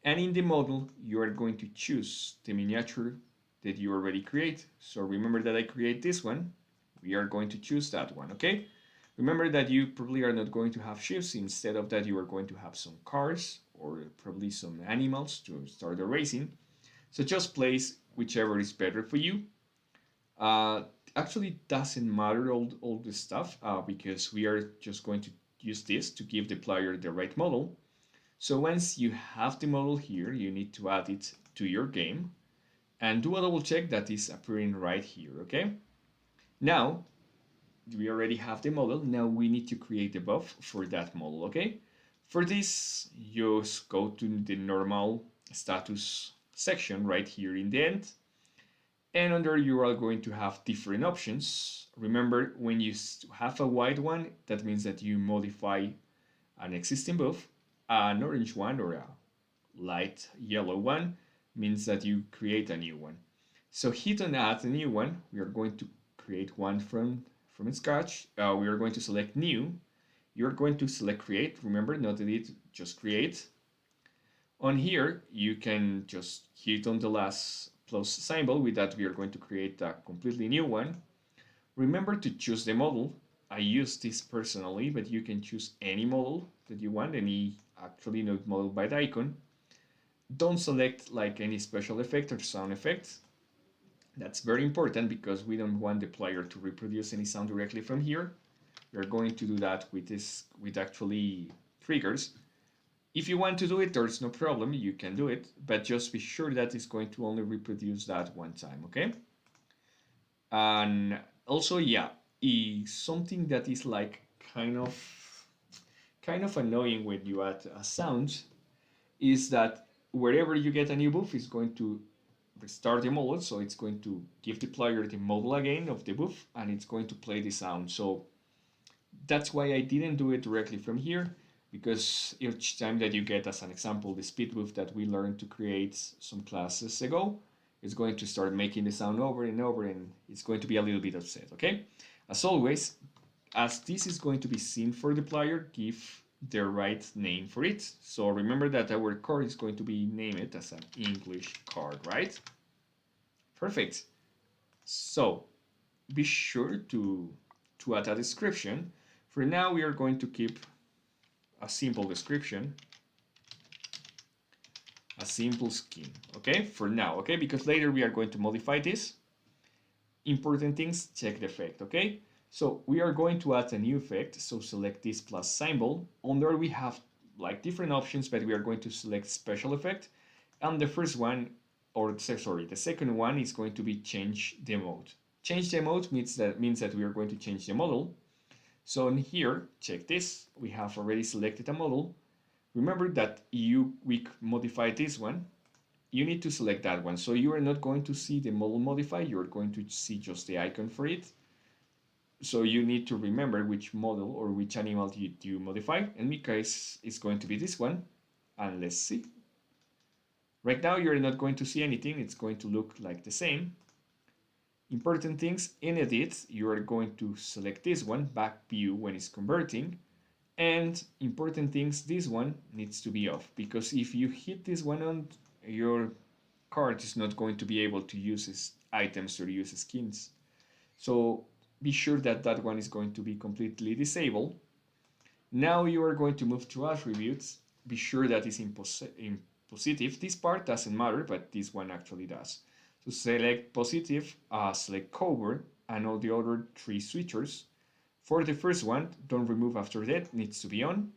And in the model, you are going to choose the miniature that you already create. So remember that I create this one. We are going to choose that one, okay? Remember that you probably are not going to have ships. Instead of that, you are going to have some cars or probably some animals to start the racing. So just place whichever is better for you. Uh, Actually, doesn't matter all this stuff because we are just going to use this to give the player the right model. So once you have the model here, you need to add it to your game and do a double check that is appearing right here, okay? Now, we already have the model. Now we need to create the buff for that model, okay? For this, you just go to the normal status section right here in the end. And under you are going to have different options. Remember, when you have a white one, that means that you modify an existing buff. An orange one or a light yellow one means that you create a new one. So hit on add a new one. We are going to create one from scratch. We are going to select new. You're going to select create. Remember, not edit, just create. On here, you can just hit on the last plus symbol. With that, we are going to create a completely new one. Remember to choose the model. I use this personally, but you can choose any model that you want, any actually not model by the icon. Don't select like any special effect or sound effect. That's very important because we don't want the player to reproduce any sound directly from here. We're going to do that with actually triggers. If you want to do it, there's no problem, you can do it, but just be sure that it's going to only reproduce that one time, okay? And also, yeah, something that is like kind of annoying when you add a sound is that wherever you get a new buff, it's going to restart the model, so it's going to give the player the model again of the buff, and it's going to play the sound. So that's why I didn't do it directly from here, because each time that you get, as an example, the speed buff that we learned to create some classes ago, it's going to start making the sound over and over, and it's going to be a little bit upset, okay? As always, as this is going to be seen for the player, give the right name for it. So remember that our card is going to be named as an English card, right? Perfect. So be sure to add a description. For now, we are going to keep a simple description, a simple skin, okay? For now, okay? Because later we are going to modify this. Important things, check the effect, okay? So we are going to add a new effect, so select this plus symbol. Under we have like different options, but we are going to select special effect. And the first one, or sorry, the second one is going to be change the mode. Change the mode means that we are going to change the model. So in here, check this, we have already selected a model. Remember that we modify this one, you need to select that one. So you are not going to see the model modify, you're going to see just the icon for it. So you need to remember which model or which animal you modify. In my case, it's going to be this one. And let's see. Right now, you're not going to see anything. It's going to look like the same. Important things, in edit, you are going to select this one, back view when it's converting. And important things, this one needs to be off, because if you hit this one on, your card is not going to be able to use items or use skins. So be sure that that one is going to be completely disabled. Now you are going to move to attributes. Be sure that is in positive. This part doesn't matter, but this one actually does. So select positive, select cover, and all the other three switchers. For the first one, don't remove after that, needs to be on,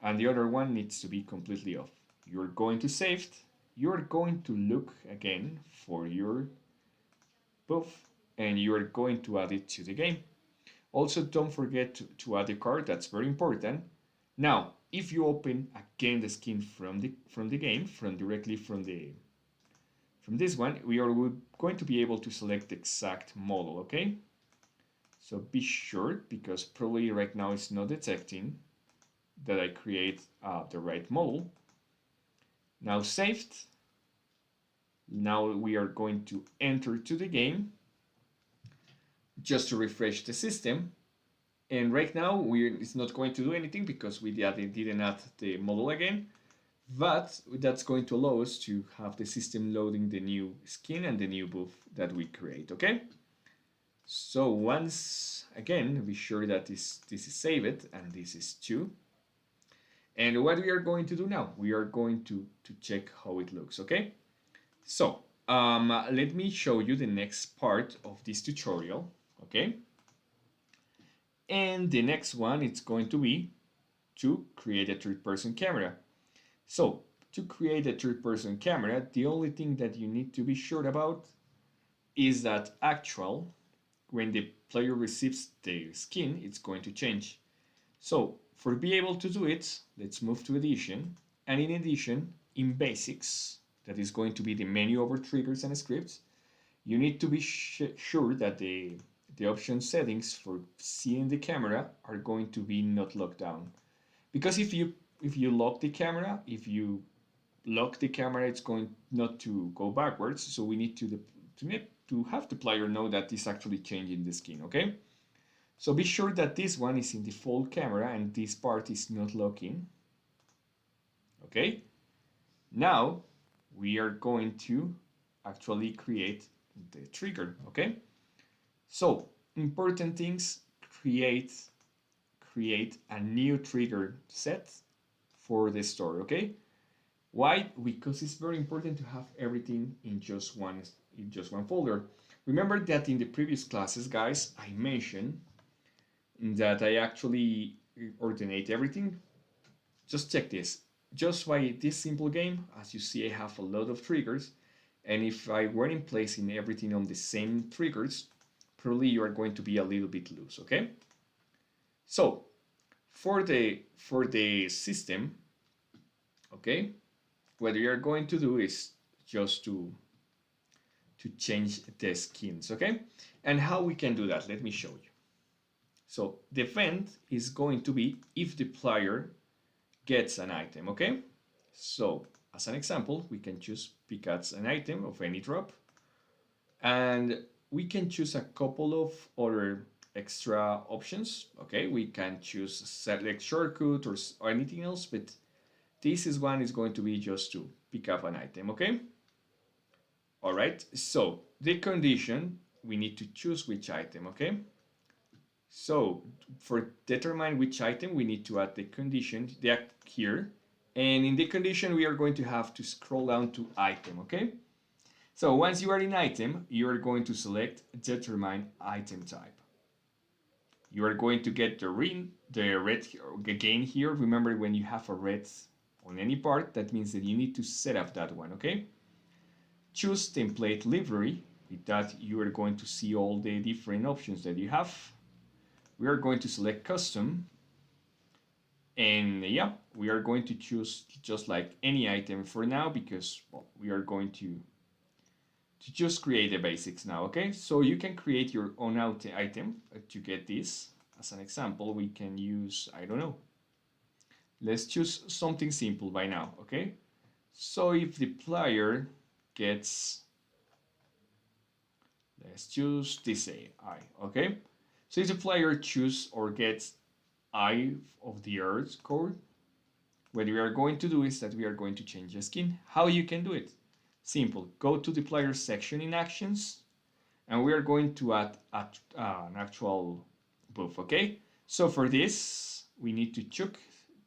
and the other one needs to be completely off. You're going to save it. You're going to look again for your buff, and you're going to add it to the game. Also, don't forget to add the card, that's very important. Now, if you open again the skin from the game, directly from this one, we are going to be able to select the exact model, okay? So be sure, because probably right now it's not detecting that I create the right model. Now saved. Now we are going to enter to the game just to refresh the system. And right now it's not going to do anything because we didn't add the model again. But that's going to allow us to have the system loading the new skin and the new buff that we create, okay? So once again, be sure that this is saved and this is 2. And what we are going to do now, we are going to check how it looks, okay? So Let me show you the next part of this tutorial, okay? And the next one, it's going to be to create a third-person camera. So, to create a third-person camera, the only thing that you need to be sure about is that when the player receives the skin, it's going to change. So, for be able to do it, let's move to Edition. And in Edition, in Basics, that is going to be the menu over triggers and scripts, you need to be sure that the option settings for seeing the camera are going to be not locked down. Because if you lock the camera, if you lock the camera, it's going not to go backwards. So we need to have the player know that it's actually changing the skin, okay? So be sure that this one is in default camera and this part is not locking. Okay? Now we are going to actually create the trigger, okay? So important things, create a new trigger set for the store, okay? Why? Because it's very important to have everything in just one folder. Remember that in the previous classes, guys, I mentioned that I actually ordinate everything. Just check this. Just by this simple game, as you see, I have a lot of triggers, and if I weren't placing everything on the same triggers, probably you are going to be a little bit loose, okay? So, for the system, okay, what you are going to do is just to change the skins, okay? And how we can do that, let me show you. So the event is going to be if the player gets an item, okay? So as an example, we can choose pick as an item of any drop, and we can choose a couple of other extra options, okay? We can choose select shortcut or anything else, but this is one is going to be just to pick up an item, okay? All right, so the condition, we need to choose which item, okay? So for determine which item, we need to add the condition here. And in the condition, we are going to have to scroll down to item, okay? So once you are in item, you are going to select determine item type. You are going to get the red again here. Remember, when you have a red on any part, that means that you need to set up that one, okay? Choose template library. With that, you are going to see all the different options that you have. We are going to select custom, and yeah, we are going to choose just like any item for now, because well, we are going to just create the basics now, okay? So you can create your own item to get this. As an example, we can use, I don't know, let's choose something simple by now, okay? So if the player gets, let's choose this AI, okay? So if the player chooses or gets Eye of the Earth code, what we are going to do is that we are going to change the skin. How you can do it? Simple. Go to the player section in actions, and we are going to add an actual buff, okay? So for this, we need to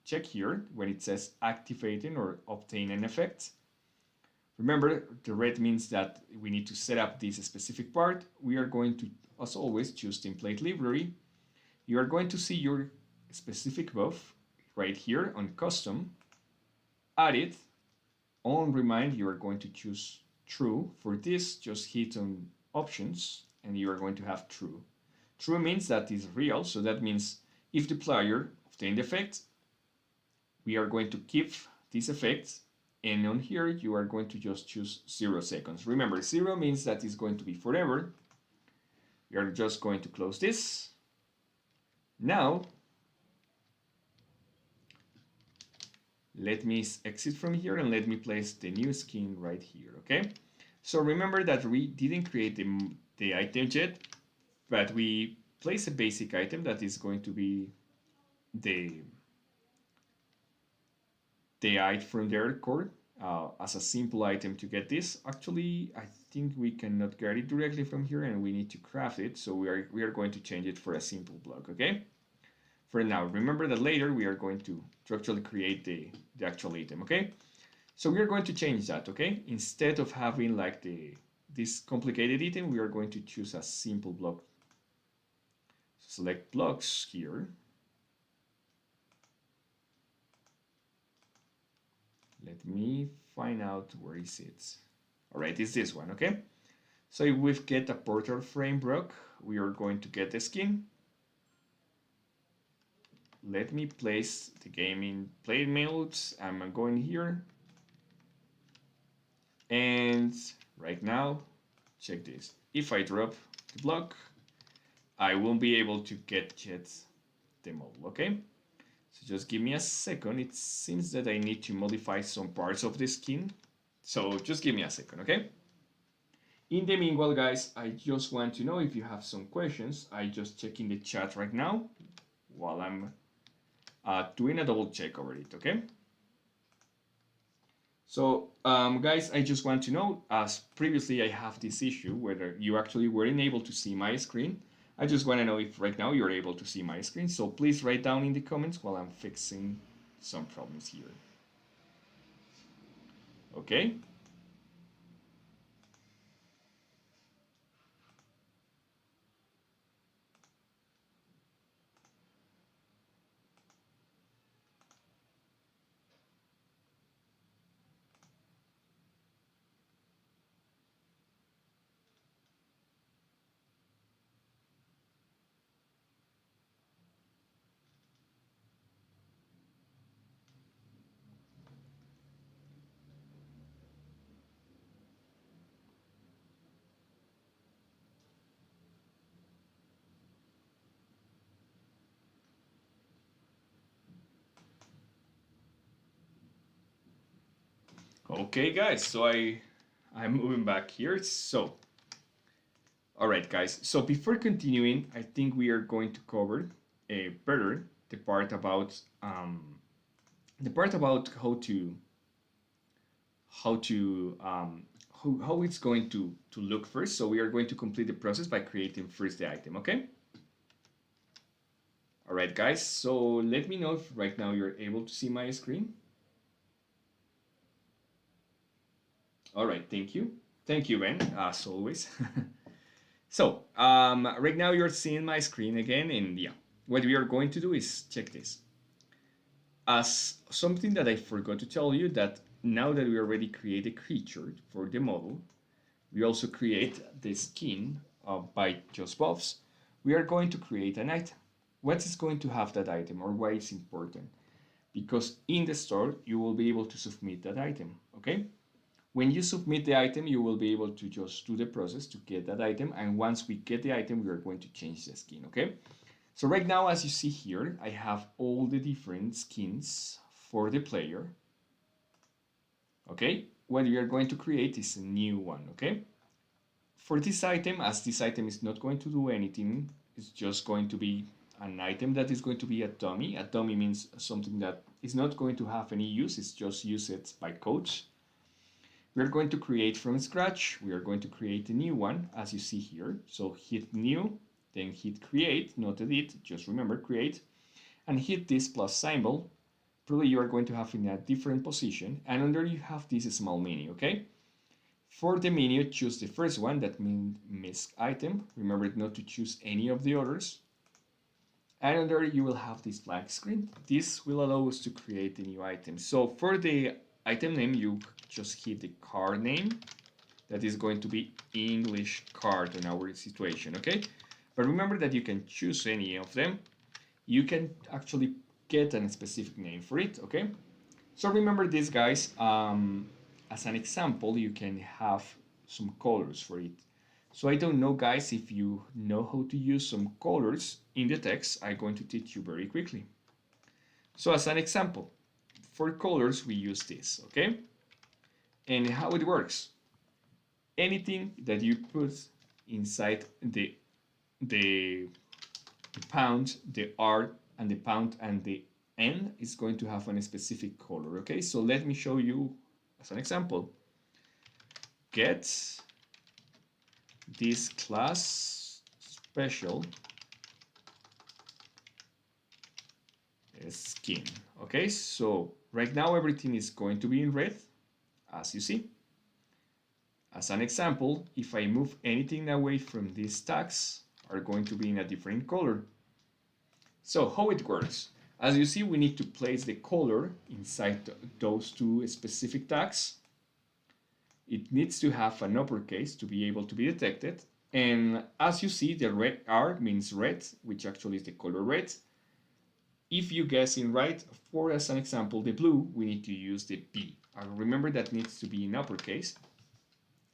check here when it says activating or obtain an effect. Remember, the red means that we need to set up this specific part. We are going to, as always, choose template library. You are going to see your specific buff right here on custom. Add it. On remind, you are going to choose true. For this, just hit on options and you are going to have true. True means that is real, so that means if the player obtained the effect, we are going to keep this effect, and on here you are going to just choose 0 seconds. Remember, 0 means that it's going to be forever. We are just going to close this. Now, let me exit from here and let me place the new skin right here, okay? So remember that we didn't create the item yet, but we place a basic item that is going to be the item from the YeyoCore as a simple item to get this. Actually, I think we cannot get it directly from here and we need to craft it, so we are going to change it for a simple block, okay? For now, remember that later we are going to actually create the actual item, okay? So we are going to change that, okay? Instead of having like this complicated item, we are going to choose a simple block. Select blocks here. Let me find out where is it. All right, it's this one, okay? So if we get a portrait frame block, we are going to get the skin. Let me place the game in play modes. I'm going here. And right now, check this. If I drop the block, I won't be able to get yet the model, okay? So just give me a second. It seems that I need to modify some parts of the skin. So just give me a second, okay? In the meanwhile, guys, I just want to know if you have some questions. I just check in the chat right now while I'm doing a double check over it, okay? So, guys, I just want to know, as previously I have this issue, whether you actually weren't able to see my screen. I just want to know if right now you're able to see my screen. So please write down in the comments while I'm fixing some problems here. Okay? Okay, guys, so I'm moving back here. So, all right, guys. So before continuing, I think we are going to cover better the part about how to how it's going to look first. So we are going to complete the process by creating first the item. Okay. All right, guys. So let me know if right now you're able to see my screen. All right, thank you, Ben, as always. So right now you're seeing my screen again, and yeah, what we are going to do is check this. As something that I forgot to tell you, that now that we already create a creature for the model, we also create the skin by just buffs. We are going to create an item. What is going to have that item, or why it's important? Because in the store you will be able to submit that item, okay? When you submit the item, you will be able to just do the process to get that item, and once we get the item, we are going to change the skin, okay? So right now, as you see here, I have all the different skins for the player, okay? What we are going to create is a new one, okay? For this item, as this item is not going to do anything, it's just going to be an item that is going to be a dummy. A dummy means something that is not going to have any use, it's just used by coach. We are going to create from scratch. We are going to create a new one, as you see here. So hit new, then hit create, not edit, just remember create, and hit this plus symbol. Probably you are going to have in a different position, and under you have this small menu, okay? For the menu, choose the first one, that means misc item. Remember not to choose any of the others. And under you will have this blank screen. This will allow us to create a new item. So for the item name, you just hit the card name. That is going to be English card in our situation, okay? But remember that you can choose any of them. You can actually get a specific name for it, okay? So remember this, guys. As an example, you can have some colors for it. So I don't know, guys, if you know how to use some colors in the text. I'm going to teach you very quickly. So as an example, for colors, we use this, okay? And how it works. Anything that you put inside the pound, the R, and the pound, and the N is going to have a specific color, okay? So let me show you as an example. Get this class special skin, okay? So right now everything is going to be in red. as you see. As an example, if I move anything away from these tags, are going to be in a different color. So how it works? As you see, we need to place the color inside those two specific tags. It needs to have an uppercase to be able to be detected. And as you see, the red R means red, which actually is the color red. If you guessing right, for as an example, the blue, we need to use the B. Remember that needs to be in uppercase.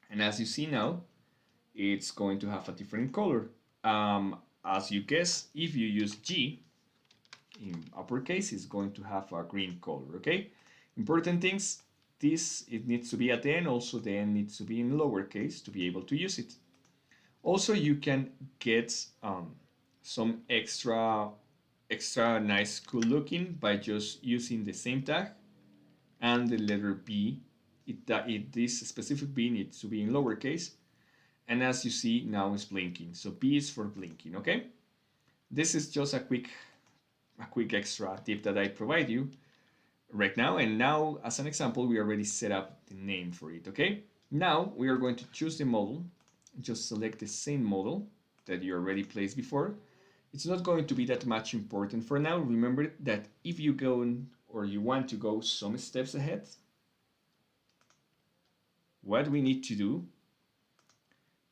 And as you see now, it's going to have a different color. As you guess, if you use G in uppercase, it's going to have a green color, okay? Important things, it needs to be at the end, also the end needs to be in lowercase to be able to use it. Also, you can get some extra nice cool looking by just using the same tag and the letter B. This specific B needs to be in lowercase, and as you see now it's blinking, so B is for blinking, okay? This is just a quick extra tip that I provide you right now. And now, as an example, we already set up the name for it, okay? Now we are going to choose the model. Just select the same model that you already placed before. It's not going to be that much important for now. Remember that if you go or you want to go some steps ahead, what we need to do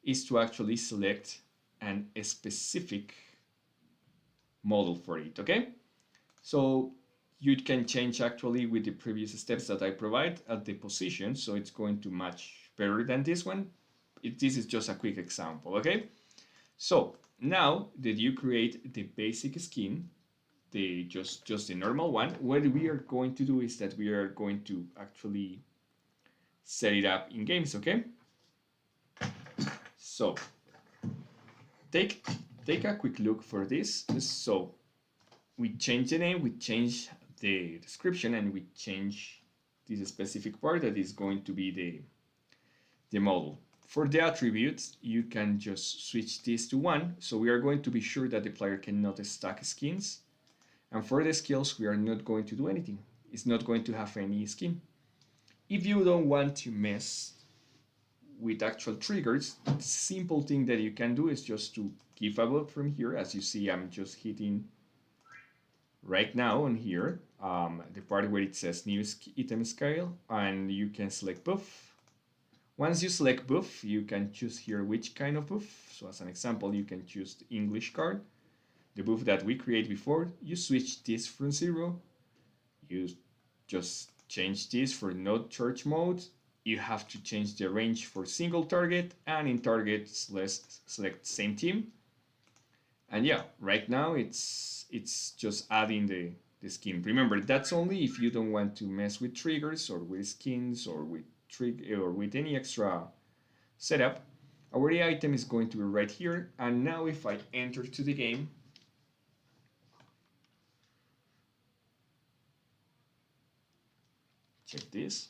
is to actually select a specific model for it, okay? So you can change actually with the previous steps that I provide at the position, so it's going to match better than this one. This is just a quick example, okay? So now that you create the basic skin, just the normal one, what we are going to do is that we are going to actually set it up in games, okay? So take a quick look for this. So we change the name, we change the description, and we change this specific part that is going to be the model. For the attributes, you can just switch this to 1. So we are going to be sure that the player cannot stack skins. And for the skills, we are not going to do anything. It's not going to have any skin. If you don't want to mess with actual triggers, the simple thing that you can do is just to give a buff from here. As you see, I'm just hitting right now on here, the part where it says new item scale, and you can select buff. Once you select buff, you can choose here which kind of buff. So as an example, you can choose the English card, the buff that we created before. You switch this from 0. You just change this for no charge mode. You have to change the range for single target, and in target, select same team. And yeah, right now it's just adding the skin. Remember, that's only if you don't want to mess with triggers or with skins or with any extra setup. Our item is going to be right here, and now if I enter to the game, check this.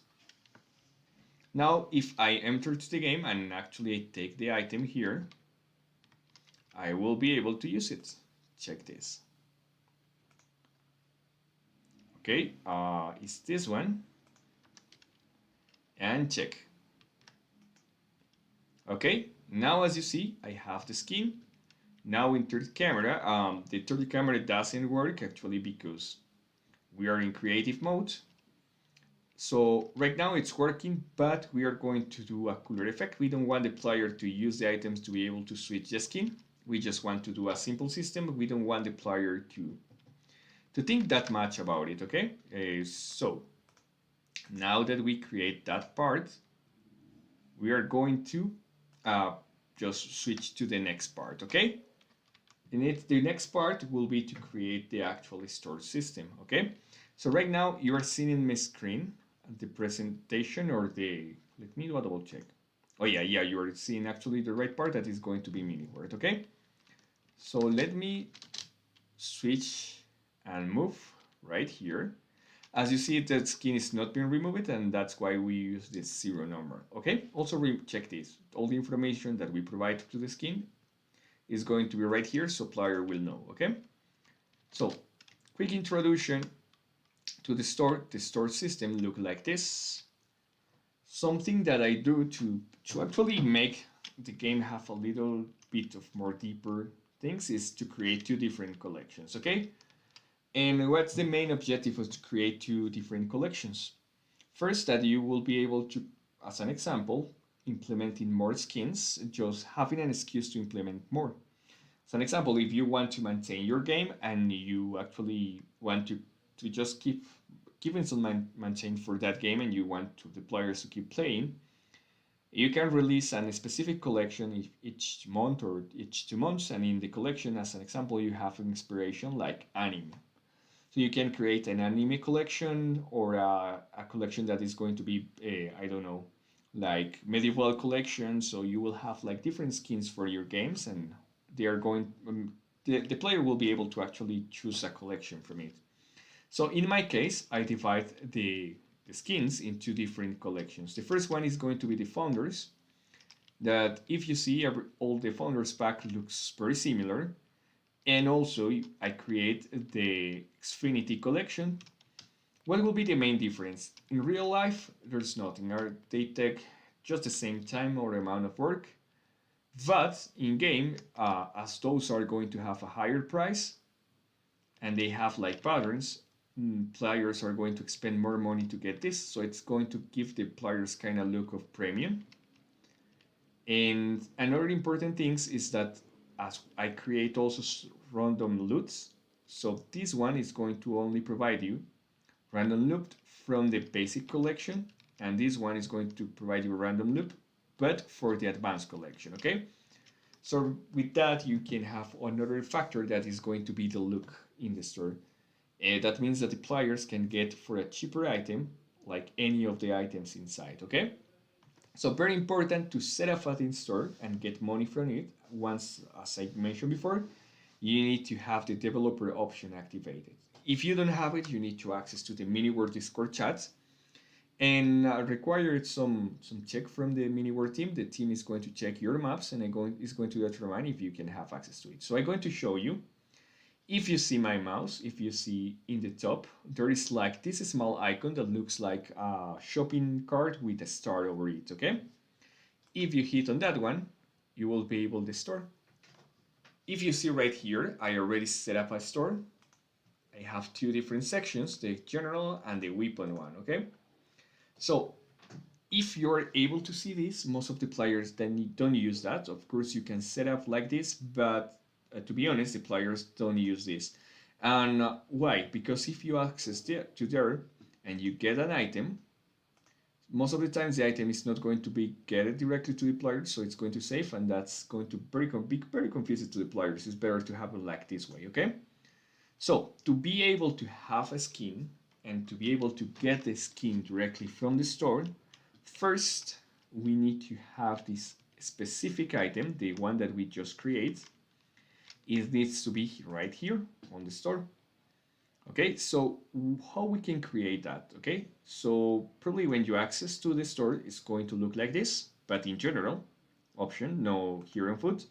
Now if I enter to the game and actually I take the item here, I will be able to use it. Check this. Okay, it's this one. And check. Okay, now as you see, I have the skin. Now in third camera, the third camera doesn't work actually because we are in creative mode. So right now it's working, but we are going to do a cooler effect. We don't want the player to use the items to be able to switch the skin. We just want to do a simple system. We don't want the player to think that much about it, okay? So now that we create that part, we are going to just switch to the next part, okay? And the next part will be to create the actual store system, okay? So right now you are seeing in my screen the presentation or let me do a double check. Oh yeah, you are seeing actually the right part that is going to be mini word, okay? So let me switch and move right here. As you see, the skin is not being removed, and that's why we use this 0 number, okay? Also check this. All the information that we provide to the skin is going to be right here, so player will know, okay? So, quick introduction to the store. The store system look like this. Something that I do to actually make the game have a little bit of more deeper things is to create two different collections, okay? And what's the main objective of to create two different collections? First, that you will be able to, as an example, implementing more skins, just having an excuse to implement more. As an example, if you want to maintain your game and you actually want to just keep giving some maintain for that game and you want the players to keep playing, you can release a specific collection each month or each 2 months, and in the collection, as an example, you have an inspiration like anime. So you can create an anime collection or a collection that is going to be, I don't know, like medieval collection. So you will have like different skins for your games, and they are going. The player will be able to actually choose a collection from it. So in my case, I divide the skins into different collections. The first one is going to be the founders. That if you see, all the founders pack looks very similar. And also I create the Xfinity collection. What will be the main difference? In real life, there's nothing. They take just the same time or amount of work. But in game, as those are going to have a higher price and they have like patterns, players are going to spend more money to get this. So it's going to give the players kind of look of premium. And another important thing is that as I create also random loots, so this one is going to only provide you random loot from the basic collection, and this one is going to provide you random loot, but for the advanced collection, okay? So with that, you can have another factor that is going to be the look in the store. That means that the players can get for a cheaper item, like any of the items inside, okay? So very important to set up a in store and get money from it. Once, as I mentioned before, you need to have the developer option activated. If you don't have it, you need to access to the MiniWord Discord chat and require some check from the MiniWord team. The team is going to check your maps and is going to determine if you can have access to it. So I'm going to show you. If you see my mouse, if you see in the top, there is like this small icon that looks like a shopping cart with a star over it, okay? If you hit on that one, you will be able to store. If you see right here, I already set up a store. I have two different sections, the general and the weapon one, okay? So if you're able to see this, most of the players then don't use that. Of course, you can set up like this, but to be honest, the players don't use this. And why? Because if you access to there and you get an item, most of the times the item is not going to be get directly to the players, so it's going to save, and that's going to be very confusing to the players. It's better to have it like this way, okay? So to be able to have a skin and to be able to get the skin directly from the store, first we need to have this specific item, the one that we just create. It needs to be right here on the store. Okay, so how we can create that, okay? So probably when you access to the store, it's going to look like this, but in general, option, no hero food,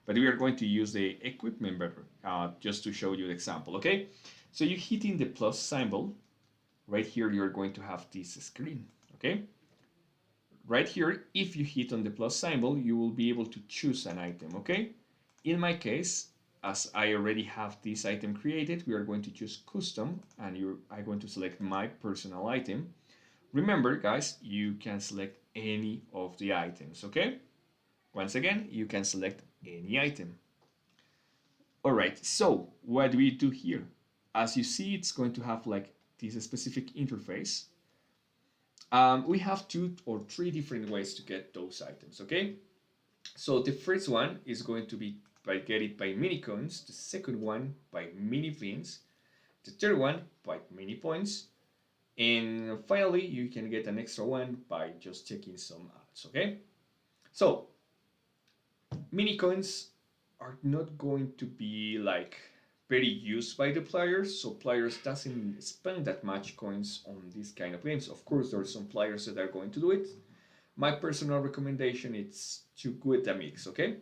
but we are going to use the equipment better, just to show you the example, okay? So you hit in the plus symbol, right here you're going to have this screen, okay? Right here, if you hit on the plus symbol, you will be able to choose an item, okay? In my case, as I already have this item created, we are going to choose custom, and I'm going to select my personal item. Remember, guys, you can select any of the items, okay? Once again, you can select any item. All right, so what do we do here? As you see, it's going to have like this specific interface. We have 2 or 3 different ways to get those items, okay? So the first one is going to be by get it by mini coins, the second one by mini pins, the third one by mini points, and finally you can get an extra one by just checking some ads, okay? So mini coins are not going to be like very used by the players, so players doesn't spend that much coins on these kind of games. Of course, there are some players that are going to do it. My personal recommendation is to go with a mix, okay?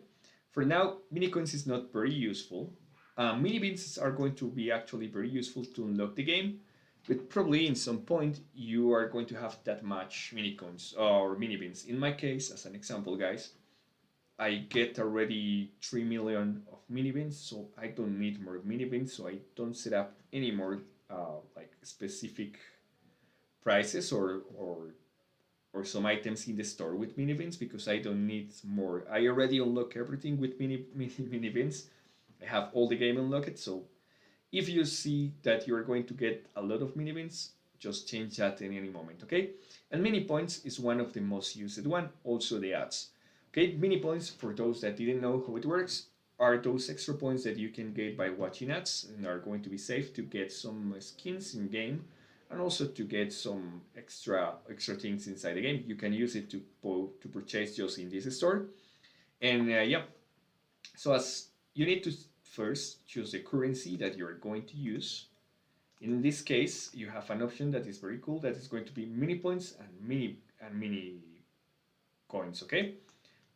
For now, mini coins is not very useful. Mini beans are going to be actually very useful to unlock the game, But probably in some point you are going to have that much mini coins or mini beans. In my case, as an example, guys, I get already 3 million of mini beans, so I don't need more mini beans, so I don't set up any more like specific prices or some items in the store with mini beans because I don't need more. I already unlock everything with mini beans. I have all the game unlocked, so if you see that you're going to get a lot of mini beans, just change that in any moment, okay? And mini points is one of the most used one, also the ads. Okay, mini points, for those that didn't know how it works, are those extra points that you can get by watching ads and are going to be safe to get some skins in game and also to get some extra things inside the game. You can use it to purchase just in this store. And yeah, so as you need to first choose the currency that you're going to use. In this case, you have an option that is very cool that is going to be mini points and mini coins, okay?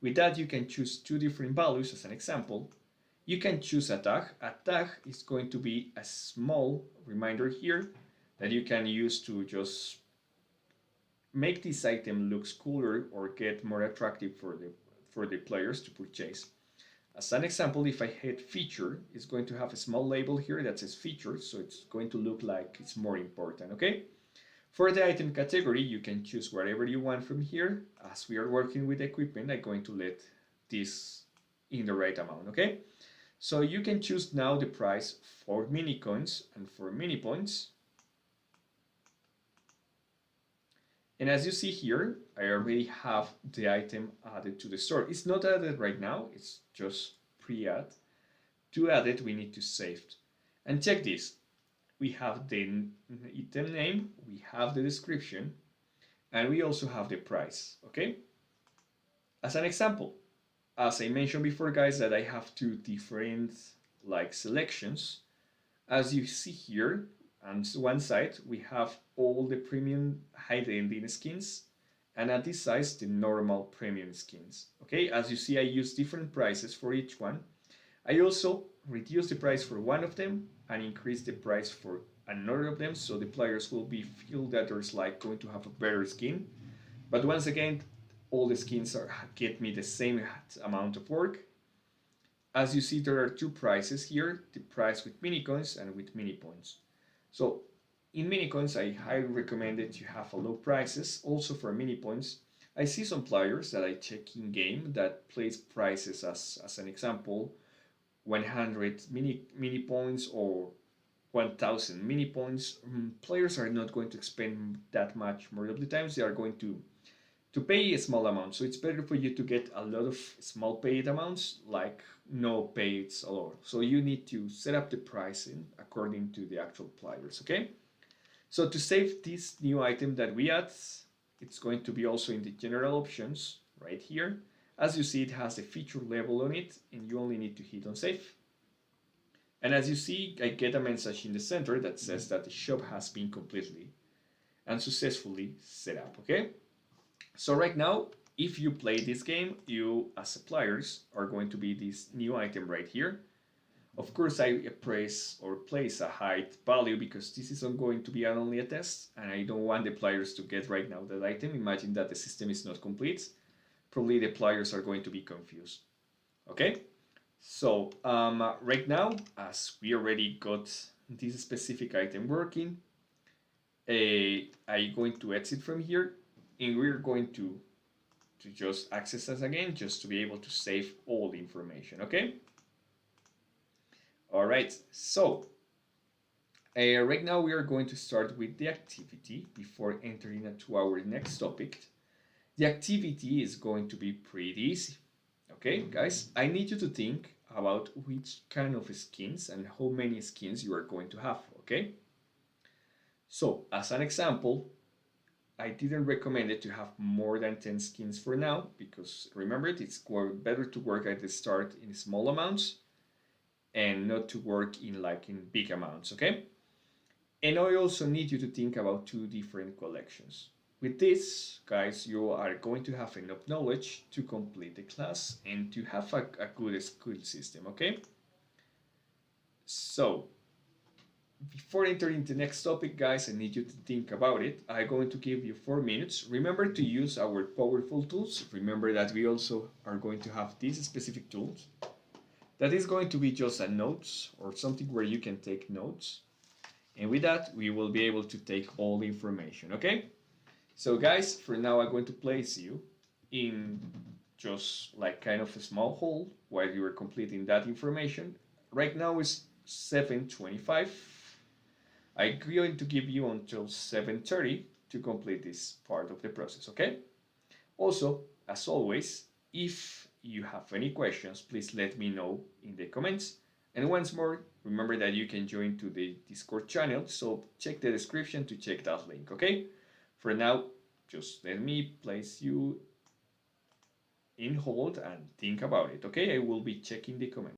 With that, you can choose two different values as an example. You can choose a tag. A tag is going to be a small reminder here that you can use to just make this item looks cooler or get more attractive for the players to purchase. As an example, if I hit feature, it's going to have a small label here that says feature, so it's going to look like it's more important, okay? For the item category, you can choose whatever you want from here. As we are working with equipment, I'm going to let this in the right amount, okay? So you can choose now the price for mini coins and for mini points. And as you see here, I already have the item added to the store. It's not added right now, it's just pre-add. To add it, we need to save it. And check this. We have the item name, we have the description, and we also have the price, okay? As an example, as I mentioned before, guys, that I have two different like selections. As you see here, on one side, we have all the premium high-ending skins, and at this size, the normal premium skins. Okay, as you see, I use different prices for each one. I also reduce the price for one of them and increase the price for another of them, so the players will be feel that there's like going to have a better skin. But once again, all the skins get me the same amount of work. As you see, there are two prices here, the price with mini coins and with mini points. So in mini coins, I highly recommend that you have a low prices. Also for mini points, I see some players that I check in game that place prices as an example, 100 mini points or 1000 mini points. Players are not going to spend that much more of the times. They are going to pay a small amount. So it's better for you to get a lot of small paid amounts, like no paid at all. So you need to set up the pricing according to the actual players, okay? So to save this new item that we add, it's going to be also in the general options right here. As you see, it has a feature level on it, and you only need to hit on save. And as you see, I get a message in the center that says that the shop has been completely and successfully set up, okay? So right now, if you play this game, you as suppliers are going to be this new item right here. Of course, I press or place a height value because this is going to be only a test and I don't want the players to get right now that item. Imagine that the system is not complete. Probably the players are going to be confused. Okay, so right now, as we already got this specific item working, I'm going to exit from here and we're going to just access this again just to be able to save all the information, okay? All right, so right now we are going to start with the activity before entering into our next topic. The activity is going to be pretty easy, okay, guys? I need you to think about which kind of skins and how many skins you are going to have, okay? So, as an example, I didn't recommend it to have more than 10 skins for now because remember it's better to work at the start in small amounts and not to work in big amounts, okay? And I also need you to think about two different collections. With this, guys, you are going to have enough knowledge to complete the class and to have a good skill system, okay? So, before entering the next topic, guys, I need you to think about it. I'm going to give you 4 minutes. Remember to use our powerful tools. Remember that we also are going to have these specific tools. That is going to be just a notes or something where you can take notes. And with that, we will be able to take all the information, okay? So guys, for now, I'm going to place you in just like kind of a small hole while you are completing that information. Right now it's 7:25. I'm going to give you until 7:30 to complete this part of the process, okay? Also, as always, if you have any questions, please let me know in the comments. And once more, remember that you can join to the Discord channel, so check the description to check that link, okay? For now, just let me place you in hold and think about it, okay? I will be checking the comments.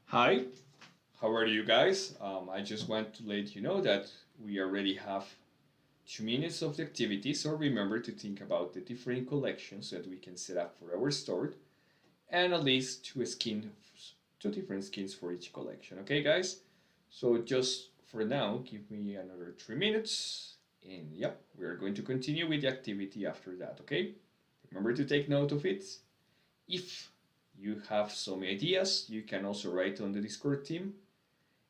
Hi, how are you guys? I just want to let you know that we already have 2 minutes of the activity, so remember to think about the different collections that we can set up for our store and at least two different skins for each collection. Okay, guys? So just for now, give me another 3 minutes, and yep, we are going to continue with the activity after that. Okay? Remember to take note of it. If you have some ideas, you can also write on the Discord team.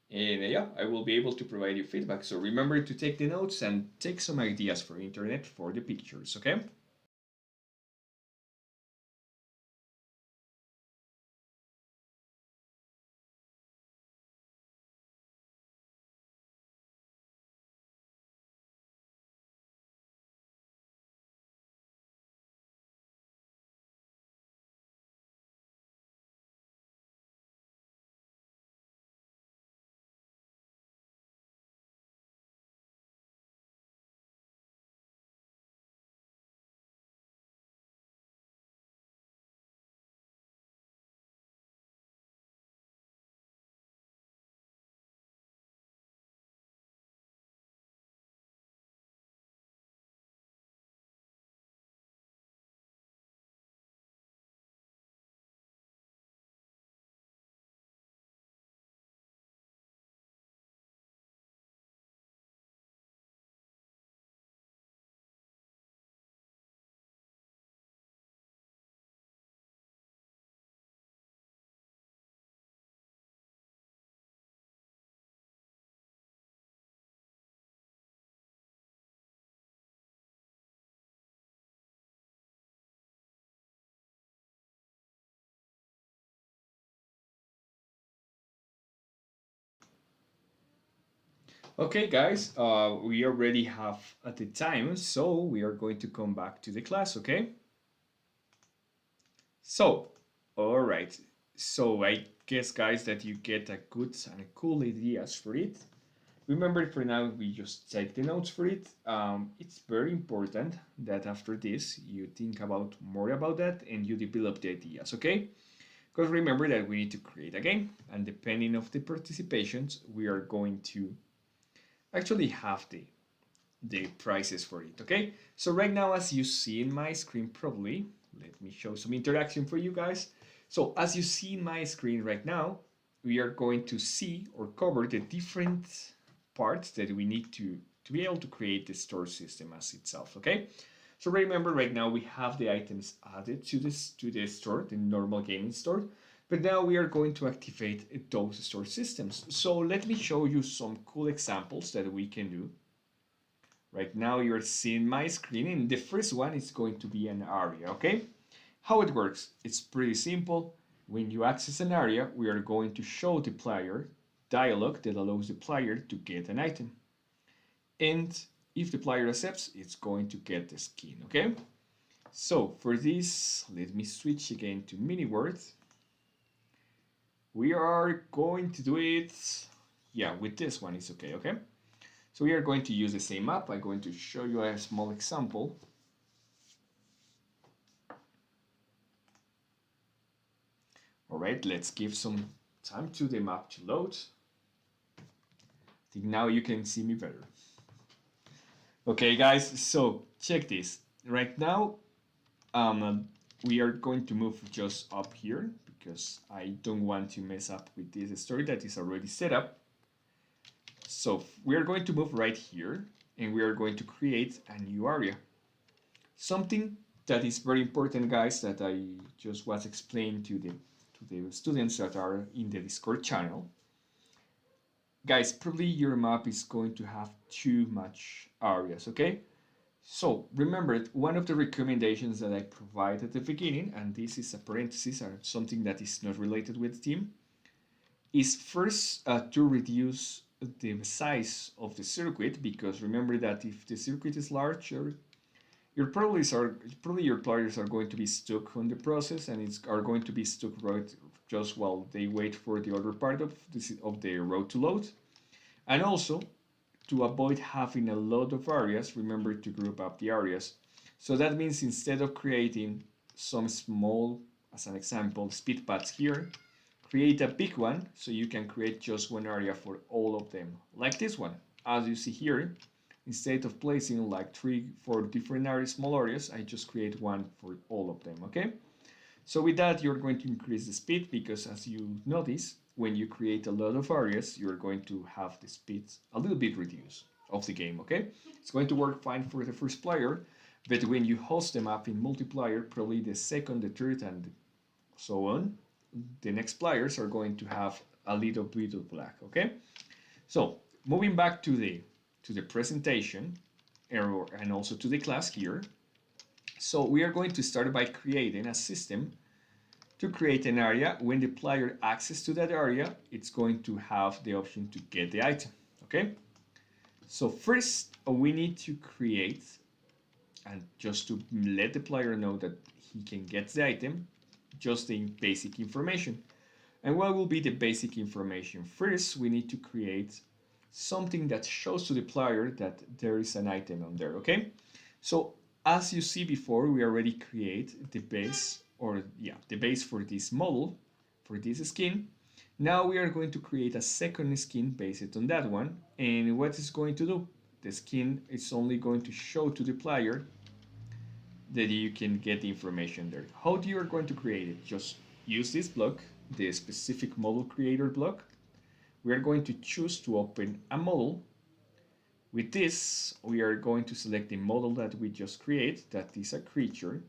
And yeah, I will be able to provide you feedback. So remember to take the notes and take some ideas for internet for the pictures, okay? Okay, guys, we already have at the time, so we are going to come back to the class, okay? So, all right. So I guess, guys, that you get a good and a cool ideas for it. Remember, for now, we just take the notes for it. It's very important that after this, you think about more about that and you develop the ideas, okay? Because remember that we need to create a game, and depending of the participations, we are going to actually have the prices for it, okay? So right now, as you see in my screen probably, let me show some interaction for you guys. So as you see in my screen right now, we are going to see or cover the different parts that we need to be able to create the store system as itself, okay? So remember right now we have the items added to the store, the normal gaming store, but now we are going to activate those store systems. So let me show you some cool examples that we can do. Right now you're seeing my screen, and the first one is going to be an area, okay? How it works, it's pretty simple. When you access an area, we are going to show the player dialog that allows the player to get an item. And if the player accepts, it's going to get the skin, okay? So for this, let me switch again to mini words. We are going to do it, yeah, with this one, it's okay, okay? So we are going to use the same map. I'm going to show you a small example. All right, let's give some time to the map to load. I think now you can see me better. Okay, guys, so check this. Right now, we are going to move just up here because I don't want to mess up with this story that is already set up. So we are going to move right here and we are going to create a new area. Something that is very important, guys, that I just was explained to the students that are in the Discord channel. Guys, probably your map is going to have too much areas, okay? So remember, one of the recommendations that I provide at the beginning, and this is a parenthesis or something that is not related with the team, is first to reduce the size of the circuit, because remember that if the circuit is larger, probably your players are going to be stuck on the process and are going to be stuck right just while they wait for the other part of the road to load. And also, to avoid having a lot of areas, remember to group up the areas. So that means instead of creating some small, as an example, speed pads here, create a big one so you can create just one area for all of them, like this one. As you see here, instead of placing like 3-4 different areas, small areas, I just create one for all of them, okay? So with that, you're going to increase the speed because as you notice, when you create a lot of areas, you're going to have the speed a little bit reduced of the game, okay? It's going to work fine for the first player, but when you host them up in multiplayer, probably the second, the third, and so on, the next players are going to have a little bit of lag, okay? So moving back to the presentation and also to the class here. So we are going to start by creating a system to create an area. When the player access to that area, it's going to have the option to get the item, okay? So first we need to create, and just to let the player know that he can get the item, just the basic information. And what will be the basic information? First, we need to create something that shows to the player that there is an item on there, okay? So as you see before, we already create the base, or yeah, the base for this model, for this skin. Now we are going to create a second skin based on that one. And what is going to do? The skin is only going to show to the player that you can get the information there. How you are going to create it? Just use this block, the specific model creator block. We are going to choose to open a model. With this, we are going to select the model that we just created, that is a creature,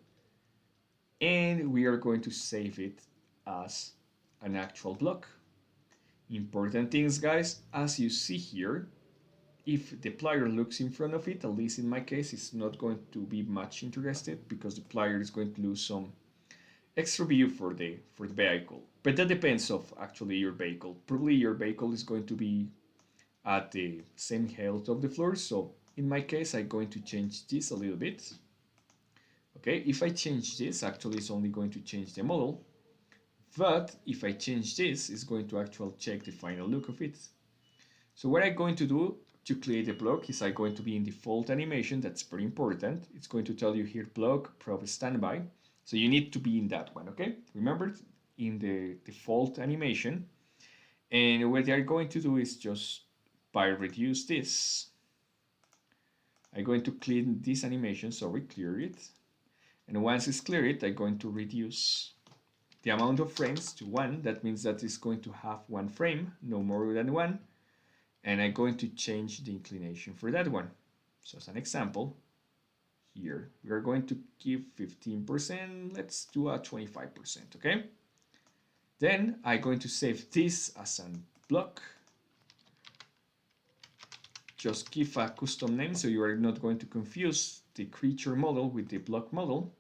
and we are going to save it as an actual block. Important things, guys, as you see here, if the player looks in front of it, at least in my case, it's not going to be much interested because the player is going to lose some extra view for the vehicle. But that depends of actually your vehicle. Probably your vehicle is going to be at the same height of the floor. So in my case, I'm going to change this a little bit. Okay, if I change this, actually it's only going to change the model. But if I change this, it's going to actually check the final look of it. So what I'm going to do to create a block is I'm going to be in default animation. That's very important. It's going to tell you here block prop standby. So you need to be in that one, okay? Remember, in the default animation. And what they're going to do is just by reduce this. I'm going to clean this animation, sorry, clear it. And once it's cleared, I'm going to reduce the amount of frames to 1. That means that it's going to have 1 frame, no more than 1. And I'm going to change the inclination for that one. So as an example, here we are going to give 15%. Let's do a 25%, okay? Then I'm going to save this as a block. Just give a custom name so you are not going to confuse the creature model with the block model.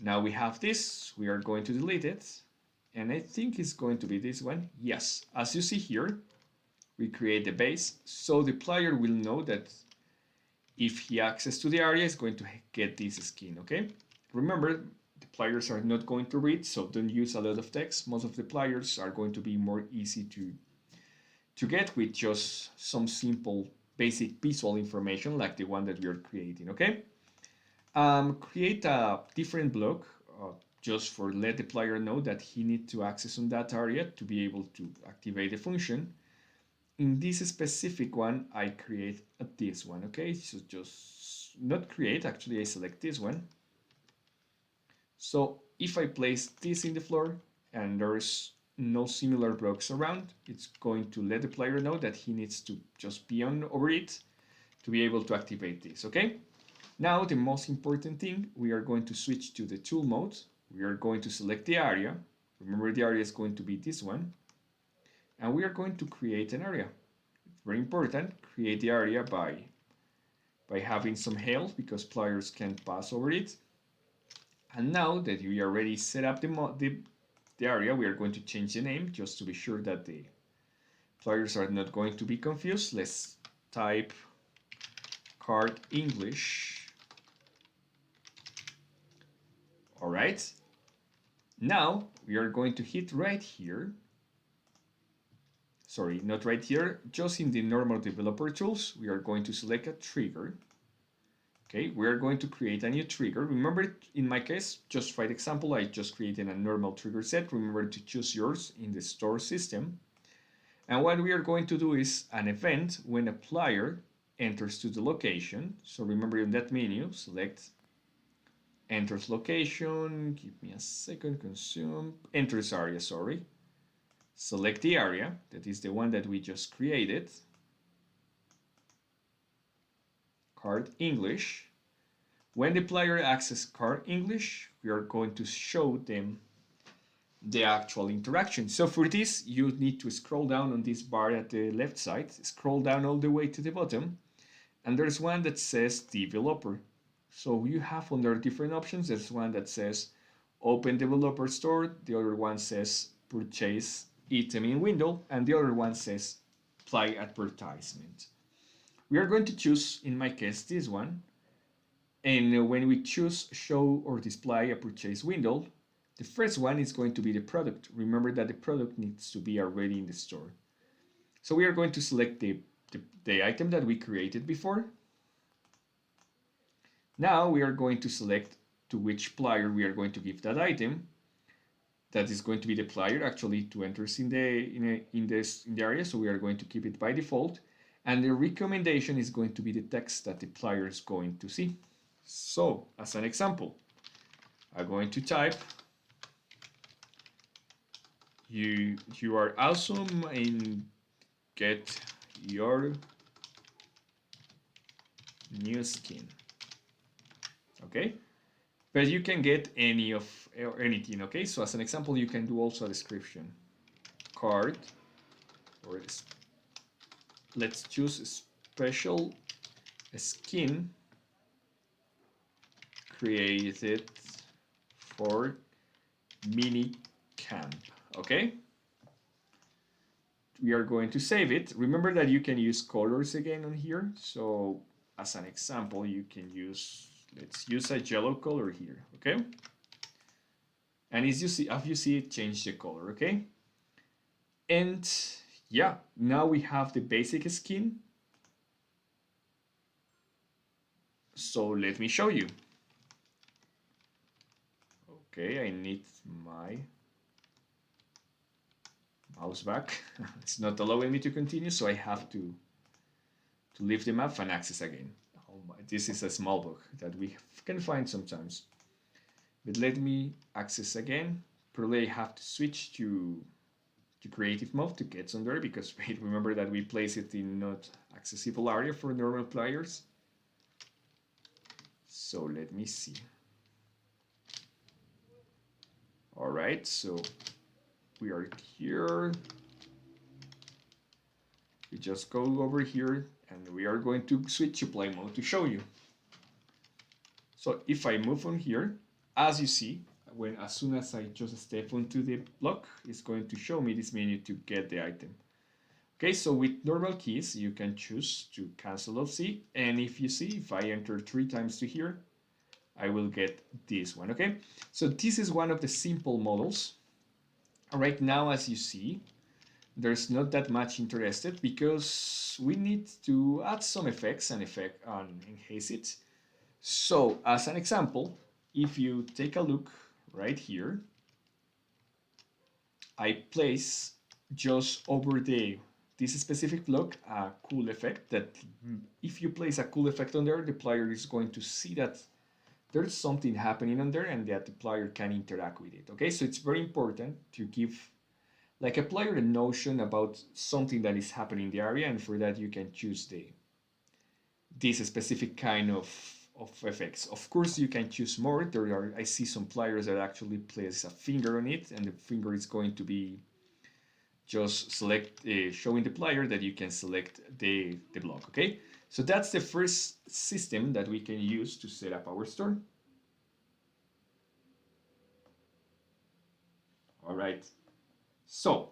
Now we have this, we are going to delete it, and I think it's going to be this one. Yes, as you see here, we create the base, so the player will know that if he accesses to the area, he's going to get this skin, okay? Remember, the players are not going to read, so don't use a lot of text. Most of the players are going to be more easy to get with just some simple basic visual information like the one that we are creating, okay? Create a different block just for let the player know that he needs to access on that area to be able to activate the function. In this specific one, I create this one, okay? So just not create, actually I select this one. So if I place this in the floor and there's no similar blocks around, it's going to let the player know that he needs to just be on over it to be able to activate this, okay? Now the most important thing, we are going to switch to the tool mode. We are going to select the area. Remember, the area is going to be this one. And we are going to create an area. It's very important, create the area by having some health because players can't pass over it. And now that we already set up the area, we are going to change the name just to be sure that the players are not going to be confused. Let's type card English. All right. Now we are going to hit right here. Sorry, not right here, just in the normal developer tools, we are going to select a trigger. Okay, we are going to create a new trigger. Remember, in my case, just for example, I just created a normal trigger set. Remember to choose yours in the store system. And what we are going to do is an event when a player enters to the location. So remember in that menu, select enters location, give me a second, consume, enters area, sorry. Select the area, that is the one that we just created. Card English. When the player accesses card English, we are going to show them the actual interaction. So for this, you need to scroll down on this bar at the left side, scroll down all the way to the bottom, and there's one that says developer. So you have under different options, there's one that says open developer store, the other one says purchase item in window, and the other one says apply advertisement. We are going to choose, in my case, this one. And when we choose show or display a purchase window, the first one is going to be the product. Remember that the product needs to be already in the store. So we are going to select the item that we created before. Now we are going to select to which player we are going to give that item. That is going to be the player actually to enter in the area. So we are going to keep it by default. And the recommendation is going to be the text that the player is going to see. So as an example, I'm going to type, you are awesome and get your new skin. Okay, but you can get any of or anything. Okay, so as an example, you can do also a description. Card, or let's choose a special skin created for mini camp. Okay, we are going to save it. Remember that you can use colors again on here. So as an example, you can use, let's use a yellow color here, okay? And as you see it change the color, okay? And yeah, now we have the basic skin. So let me show you. Okay, I need my mouse back. It's not allowing me to continue, so I have to leave the map and access again. Oh my, this is a small bug that we can find sometimes. But let me access again. Probably I have to switch to creative mode to get on there because remember that we place it in not accessible area for normal players. So let me see. All right, so we are here. We just go over here and we are going to switch to play mode to show you. So if I move on here, as you see, as soon as I just step onto the block, it's going to show me this menu to get the item. Okay, so with normal keys, you can choose to cancel off C, and if you see, if I enter 3 times to here, I will get this one, okay? So this is one of the simple models. Right now, as you see, there's not that much interested because we need to add some effects and enhance it. So as an example, if you take a look right here, I place just over this specific block a cool effect that if you place a cool effect on there, the player is going to see that there's something happening on there and that the player can interact with it. Okay, so it's very important to give like a player a notion about something that is happening in the area, and for that you can choose this specific kind of effects. Of course, you can choose more. I see some players that actually place a finger on it, and the finger is going to be just showing the player that you can select the block, okay? So that's the first system that we can use to set up our store. All right. So,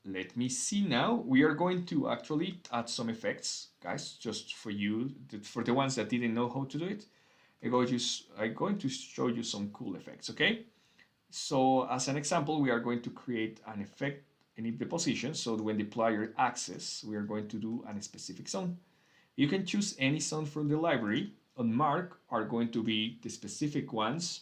let me see now. We are going to actually add some effects, guys, just for you, for the ones that didn't know how to do it. I'm going to show you some cool effects, okay? So as an example, we are going to create an effect in the position. So when the player access, we are going to do a specific zone. You can choose any zone from the library. On mark are going to be the specific ones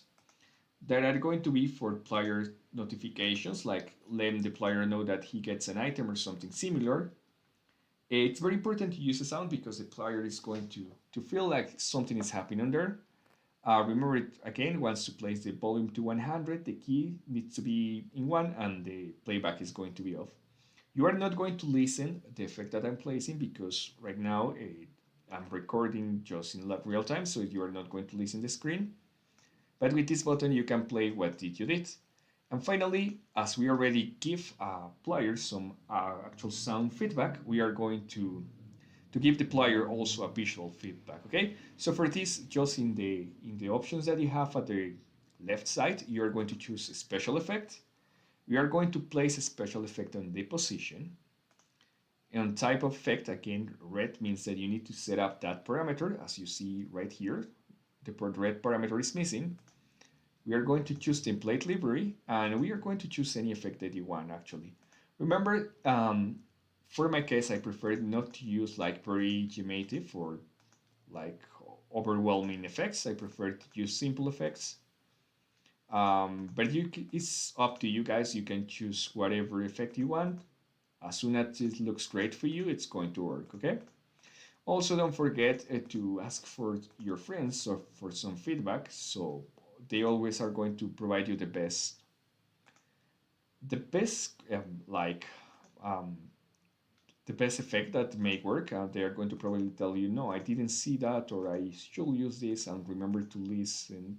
that are going to be for player notifications, like letting the player know that he gets an item or something similar. It's very important to use a sound because the player is going to feel like something is happening there. Remember it again, once to place the volume to 100, the key needs to be in 1 and the playback is going to be off. You are not going to listen the effect that I'm placing because right now I'm recording just in real time, so you are not going to listen the screen. But with this button, you can play what you did. And finally, as we already give players some actual sound feedback, we are going to give the player also a visual feedback, okay? So for this, just in the options that you have at the left side, you're going to choose a special effect. We are going to place a special effect on the position. And type of effect, again, red means that you need to set up that parameter, as you see right here. The red parameter is missing. We are going to choose template library, and we are going to choose any effect that you want, actually. Remember, for my case, I prefer not to use like very generative or like overwhelming effects. I prefer to use simple effects. But it's up to you guys. You can choose whatever effect you want. As soon as it looks great for you, it's going to work, okay? Also, don't forget to ask for your friends or for some feedback. So they always are going to provide you the best the best effect that may work. They are going to probably tell you, no, I didn't see that, or I should use this, and remember to listen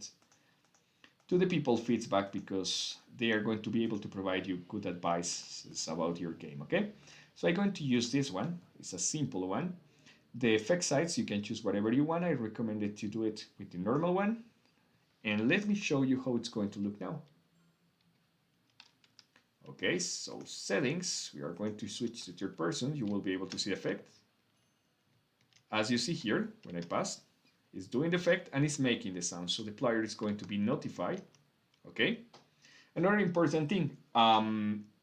to the people feedback because they are going to be able to provide you good advice about your game, okay? So I'm going to use this one. It's a simple one. The effect sites, you can choose whatever you want. I recommend it to do it with the normal one. And let me show you how it's going to look now. Okay, so settings, we are going to switch to third person. You will be able to see effect. As you see here, when I pass, it's doing the effect and it's making the sound. So the player is going to be notified. Okay. Another important thing,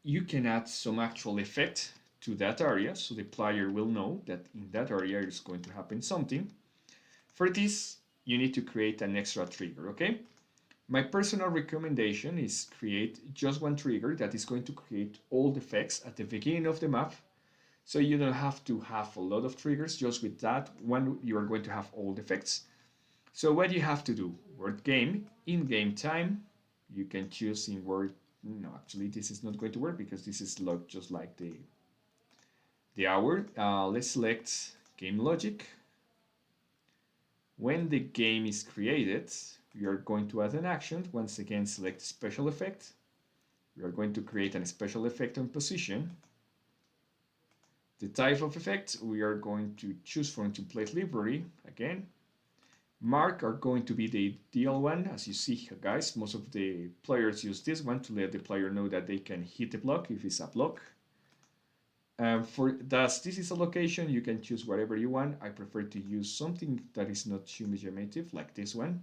you can add some actual effect to that area, so the player will know that in that area is going to happen something. For this, you need to create an extra trigger, okay? My personal recommendation is create just one trigger that is going to create all the effects at the beginning of the map, so you don't have to have a lot of triggers. Just with that one, you are going to have all the effects. So what you have to do, word game, in-game time, you can choose in word, no, actually this is not going to work because this is just like the hour. Let's select game logic. When the game is created, we are going to add an action. Once again, select special effect. We are going to create a special effect on position. The type of effect, we are going to choose from template library again. Mark are going to be the ideal one. As you see, guys, most of the players use this one to let the player know that they can hit the block if it's a block. Thus, this is a location, you can choose whatever you want. I prefer to use something that is not too imaginative, like this one.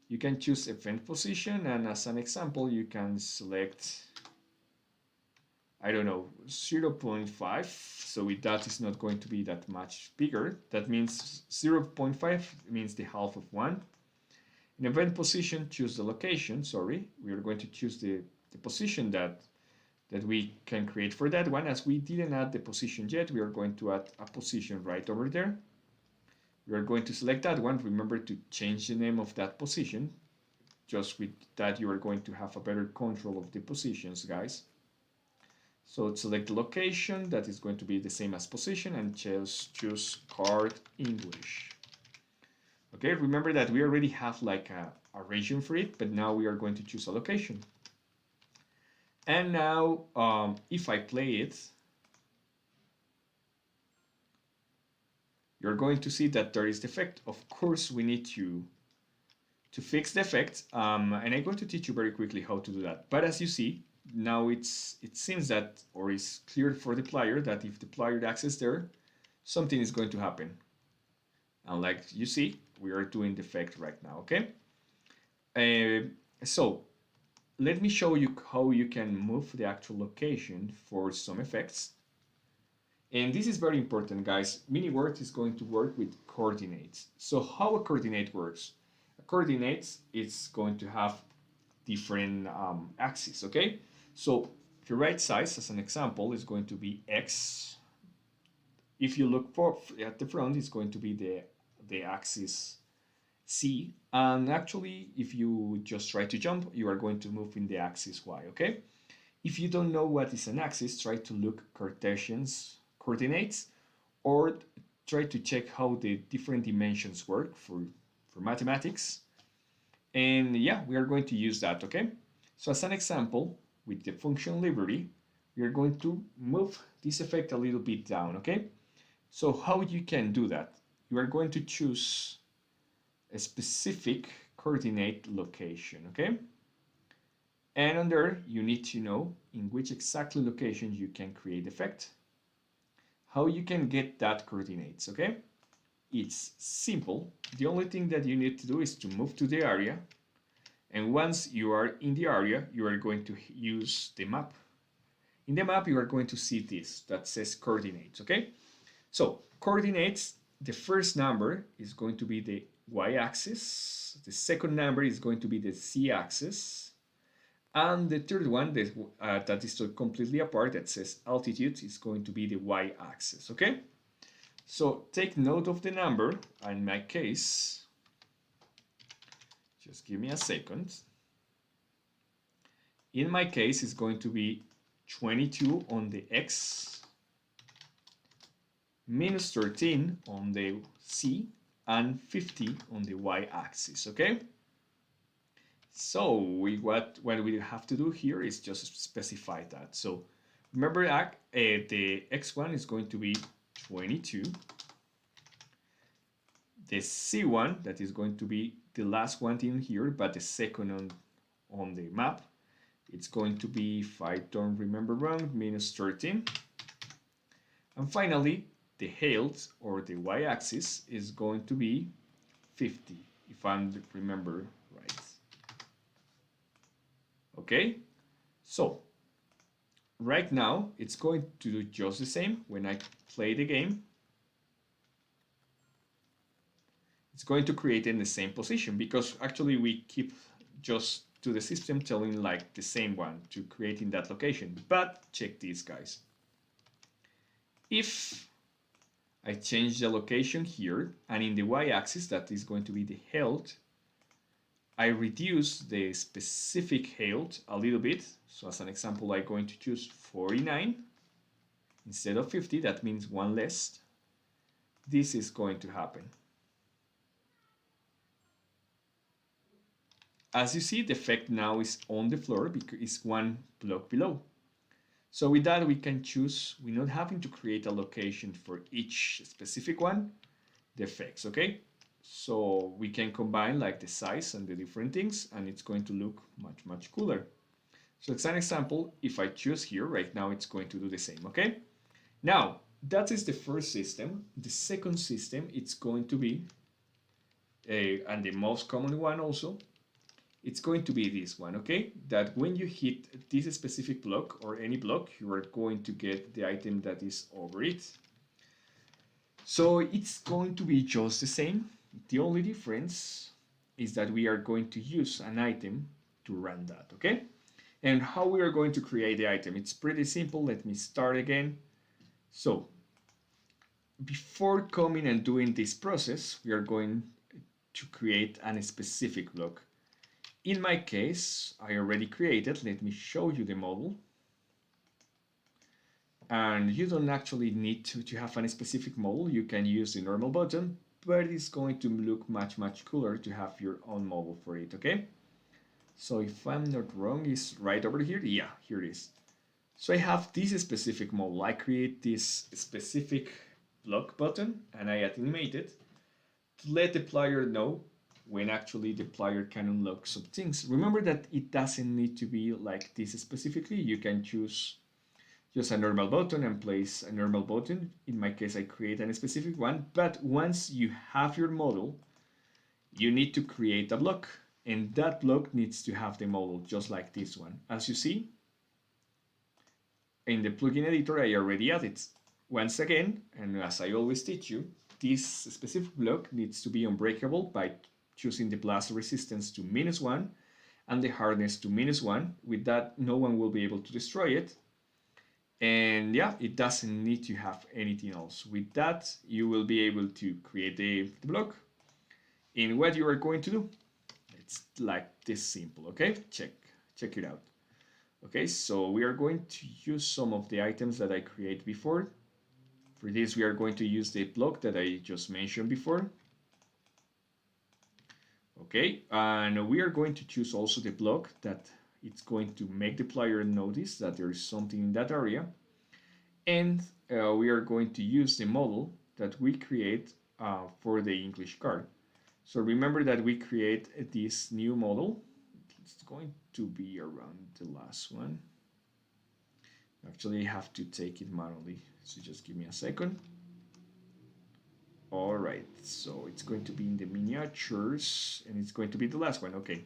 You can choose event position, and as an example, you can select, I don't know, 0.5. So with that, it's not going to be that much bigger. That means 0.5 means the half of 1. In event position, choose the location. Sorry, we are going to choose the position that we can create for that one. As we didn't add the position yet, we are going to add a position right over there. We are going to select that one. Remember to change the name of that position. Just with that, you are going to have a better control of the positions, guys. So select the location, that is going to be the same as position, and just choose card English. Okay, remember that we already have like a region for it, but now we are going to choose a location. And now, if I play it, you're going to see that there is the effect. Of course, we need to fix the effect, and I'm going to teach you very quickly how to do that. But as you see, now it seems that, or is clear for the player, that if the player accesses there, something is going to happen. And like you see, we are doing the effect right now, okay? So let me show you how you can move the actual location for some effects. And this is very important, guys. MiniWord is going to work with coordinates. So how a coordinate works? A coordinate is going to have different axes, okay? So the right size, as an example, is going to be X. If you look at the front, it's going to be the axis C. And actually, if you just try to jump, you are going to move in the axis Y, okay? If you don't know what is an axis, try to look Cartesian coordinates, or try to check how the different dimensions work for mathematics. And yeah, we are going to use that, okay? So as an example, with the function library, we are going to move this effect a little bit down, okay? So how you can do that? You are going to choose a specific coordinate location, okay? And on there, you need to know in which exactly location you can create effect. How you can get that coordinates, okay? It's simple. The only thing that you need to do is to move to the area. And once you are in the area, you are going to use the map. In the map, you are going to see this that says coordinates, okay? So coordinates, the first number is going to be the y-axis. The second number is going to be the z-axis. And the third one that is completely apart, that says altitude, is going to be the y-axis, okay? So take note of the number. In my case, just give me a second. In my case, it's going to be 22 on the x, minus 13 on the z, and 50 on the y-axis, okay? So what we have to do here is just specify that. So remember the x1 is going to be 22. The c1, that is going to be the last one in here, but the second on the map. It's going to be, if I don't remember wrong, minus 13. And finally, the height or the y-axis is going to be 50, if I remember right. Okay, so right now it's going to do just the same. When I play the game, it's going to create in the same position, because actually we keep just to the system telling like the same one to create in that location. But check this, guys. If I change the location here, and in the y-axis, that is going to be the height, I reduce the specific height a little bit. So as an example, I'm going to choose 49 instead of 50. That means one less. This is going to happen. As you see, the effect now is on the floor because it's one block below. So with that, we can choose, we're not having to create a location for each specific one, the effects, okay? So we can combine like the size and the different things, and it's going to look much, much cooler. So it's an example. If I choose here, right now it's going to do the same, okay? Now, that is the first system. The second system, it's going to be, and the most common one also, it's going to be this one, okay? That when you hit this specific block or any block, you are going to get the item that is over it. So it's going to be just the same. The only difference is that we are going to use an item to run that, okay? And how we are going to create the item, it's pretty simple. Let me start again. So before coming and doing this process, we are going to create a specific block. In my case, I already created. Let me show you the model. And you don't actually need to have a specific model. You can use the normal button, but it's going to look much, much cooler to have your own model for it, okay? So if I'm not wrong, it's right over here. Yeah, here it is. So I have this specific model. I create this specific block button and I animate it to let the player know when actually the player can unlock some things. Remember that it doesn't need to be like this specifically. You can choose just a normal button and place a normal button. In my case, I create a specific one. But once you have your model, you need to create a block. And that block needs to have the model, just like this one. As you see, in the plugin editor, I already added. Once again, and as I always teach you, this specific block needs to be unbreakable by choosing the blast resistance to -1 and the hardness to -1. With that, no one will be able to destroy it. And yeah, it doesn't need to have anything else. With that, you will be able to create the block. And what you are going to do, it's like this simple, okay? Check it out. Okay, so we are going to use some of the items that I created before. For this, we are going to use the block that I just mentioned before. Okay, and we are going to choose also the block that it's going to make the player notice that there is something in that area. And we are going to use the model that we create for the English card. So remember that we create this new model. It's going to be around the last one. Actually, I have to take it manually, so just give me a second. All right, so it's going to be in the miniatures, and it's going to be the last one, okay.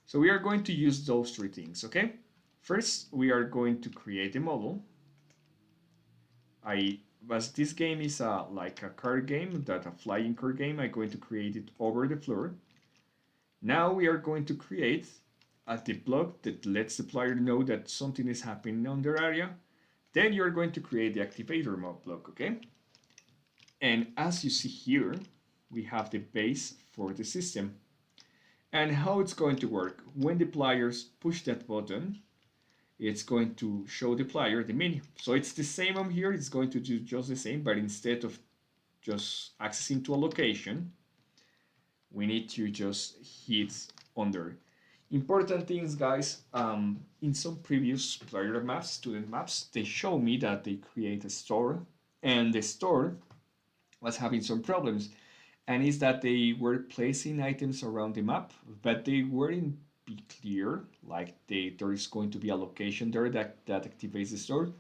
So we are going to use those three things, okay? First, we are going to create a model. As this game is like a card game, that a flying card game, I'm going to create it over the floor. Now we are going to create the block that lets the player know that something is happening on their area. Then you're going to create the activator block, okay? And as you see here, we have the base for the system. And how it's going to work, when the players push that button, it's going to show the player the menu. So it's the same on here, it's going to do just the same, but instead of just accessing to a location, we need to just hit under. Important things, guys, in some previous player maps, student maps, they show me that they create a store, and the store was having some problems. And is that they were placing items around the map, but they weren't be clear, like there is going to be a location there that activates the store.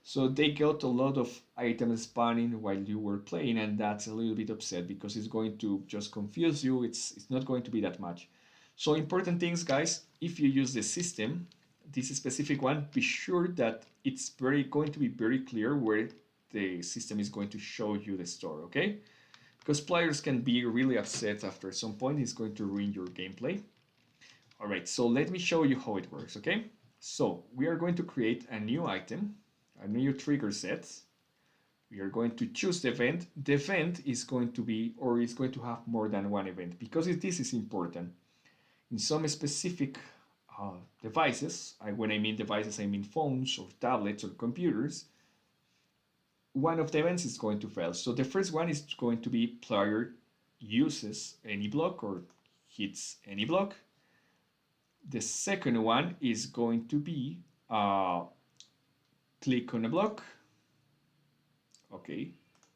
So they got a lot of items spawning while you were playing, and that's a little bit upset because it's going to just confuse you. It's not going to be that much. So important things, guys, if you use the system, this specific one, be sure that it's going to be very clear where the system is going to show you the store, okay? Because players can be really upset after some point. It's going to ruin your gameplay. All right, so let me show you how it works, okay? So we are going to create a new item, a new trigger set. We are going to choose the event. The event is going to be, or is going to have more than one event, because this is important. In some specific devices, when I mean devices, I mean phones or tablets or computers, one of the events is going to fail. So the first one is going to be player uses any block or hits any block. The second one is going to be click on a block. Okay,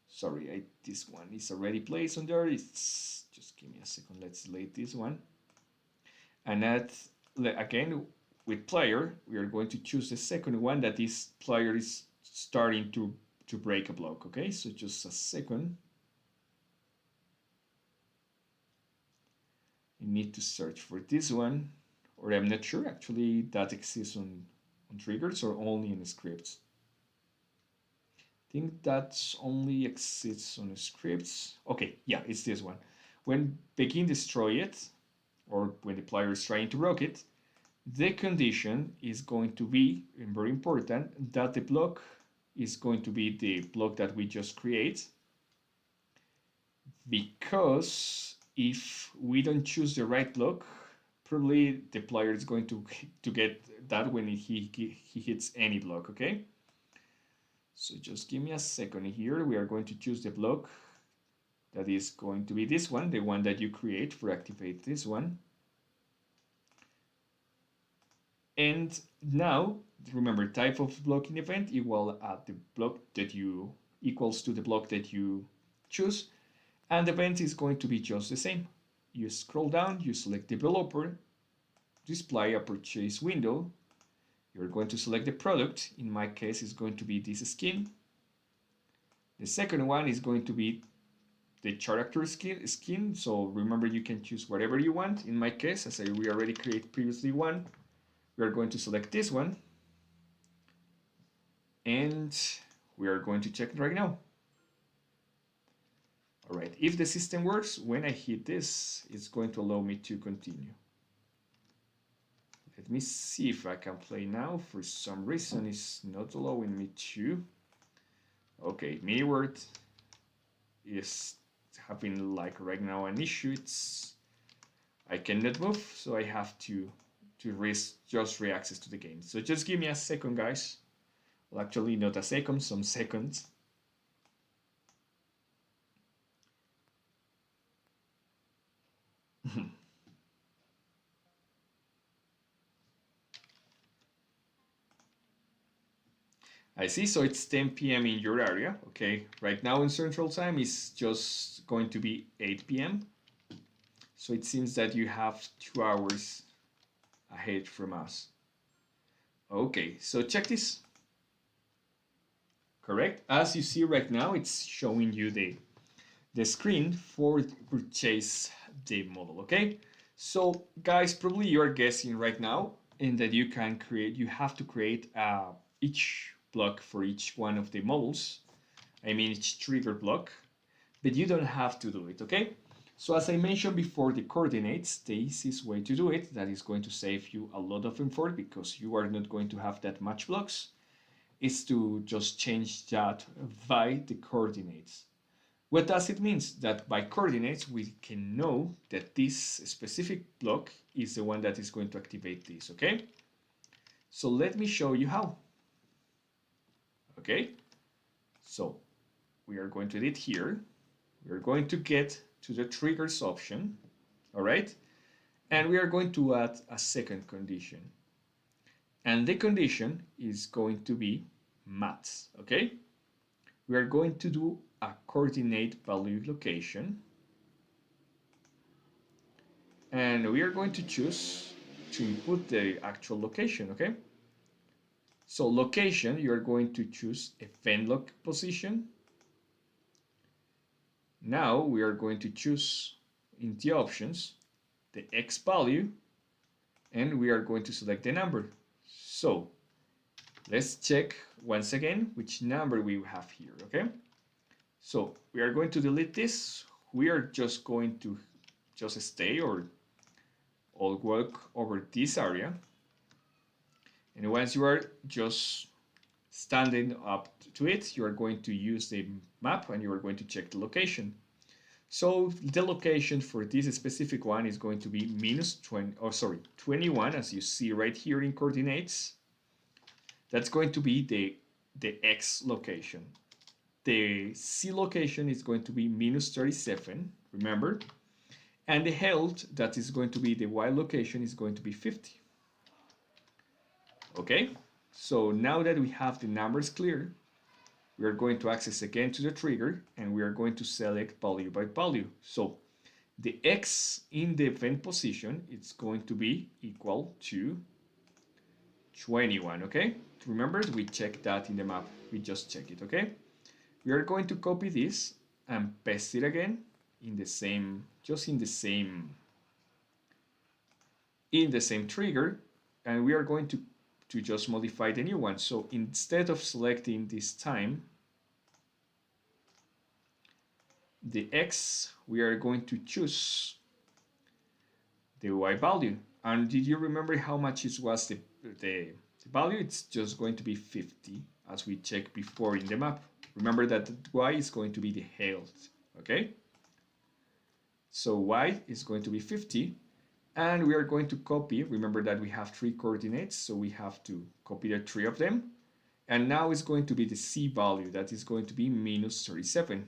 sorry, this one is already placed on there. It's just give me a second. Let's delete this one. And that again with player, we are going to choose the second one that this player is starting to break a block. Okay, so just a second. You need to search for this one, or I'm not sure actually that exists on triggers or only in scripts. I think that only exists on scripts. Okay, yeah, it's this one. When begin destroy it, or when the player is trying to rock it, the condition is going to be, and very important, that the block is going to be the block that we just create, because if we don't choose the right block, probably the player is going to get that when he hits any block, okay? So just give me a second here. We are going to choose the block that is going to be this one, the one that you create for activate this one. And now, remember, type of blocking event equal the block that you equals to the block that you choose, and the event is going to be just the same. You scroll down, you select developer, display a purchase window. You're going to select the product. In my case, it's going to be this skin. The second one is going to be the character skin. So remember, you can choose whatever you want. In my case, as we already created previously one, we are going to select this one, and we are going to check it right now. All right, if the system works, when I hit this, it's going to allow me to continue. Let me see if I can play now. For some reason, it's not allowing me to. Okay, MiniWord is having like right now an issue. I cannot move, so I have to just re-access to the game. So just give me a second, guys. Well, actually not a second, some seconds. I see, so it's 10 p.m. in your area. Okay, right now in Central Time it's just going to be 8 p.m. So it seems that you have 2 hours ahead from us. Okay, so check this. Correct? As you see right now, it's showing you the screen for purchase the model, okay? So guys, probably you're guessing right now in that you have to create each block for each one of the models. I mean each trigger block, but you don't have to do it, okay? So as I mentioned before, the coordinates, the easiest way to do it, that is going to save you a lot of effort because you are not going to have that much blocks, is to just change that by the coordinates. What does it mean? That by coordinates, we can know that this specific block is the one that is going to activate this, okay? So let me show you how. Okay, so we are going to edit here. We are going to get to the triggers option, all right? And we are going to add a second condition. And the condition is going to be maths, okay? We are going to do a coordinate value location. And we are going to choose to input the actual location, okay? So location, you're going to choose event lock position. Now we are going to choose in the options the X value, and we are going to select the number. So let's check once again which number we have here, okay? So we are going to delete this. We are just going to just stay or walk over this area. And once you are just standing up to it, you are going to use the map and you are going to check the location. So the location for this specific one is going to be minus 20, or sorry, 21, as you see right here in coordinates. That's going to be the X location. The C location is going to be minus 37, remember? And the health, that is going to be the Y location, is going to be 50. Okay, so now that we have the numbers clear, we are going to access again to the trigger and we are going to select value by value. So the X in the event position, it's going to be equal to 21, okay? Remember, we checked that in the map. We just check it, okay? We are going to copy this and paste it again in the same, just in the same trigger, and we are going to just modify the new one. So instead of selecting this time the X, we are going to choose the Y value. And did you remember how much it was the value? It's just going to be 50, as we checked before in the map. Remember that Y is going to be the health, okay? So Y is going to be 50, and we are going to copy. Remember that we have 3 coordinates, so we have to copy the 3 of them. And now it's going to be the C value, that is going to be minus 37.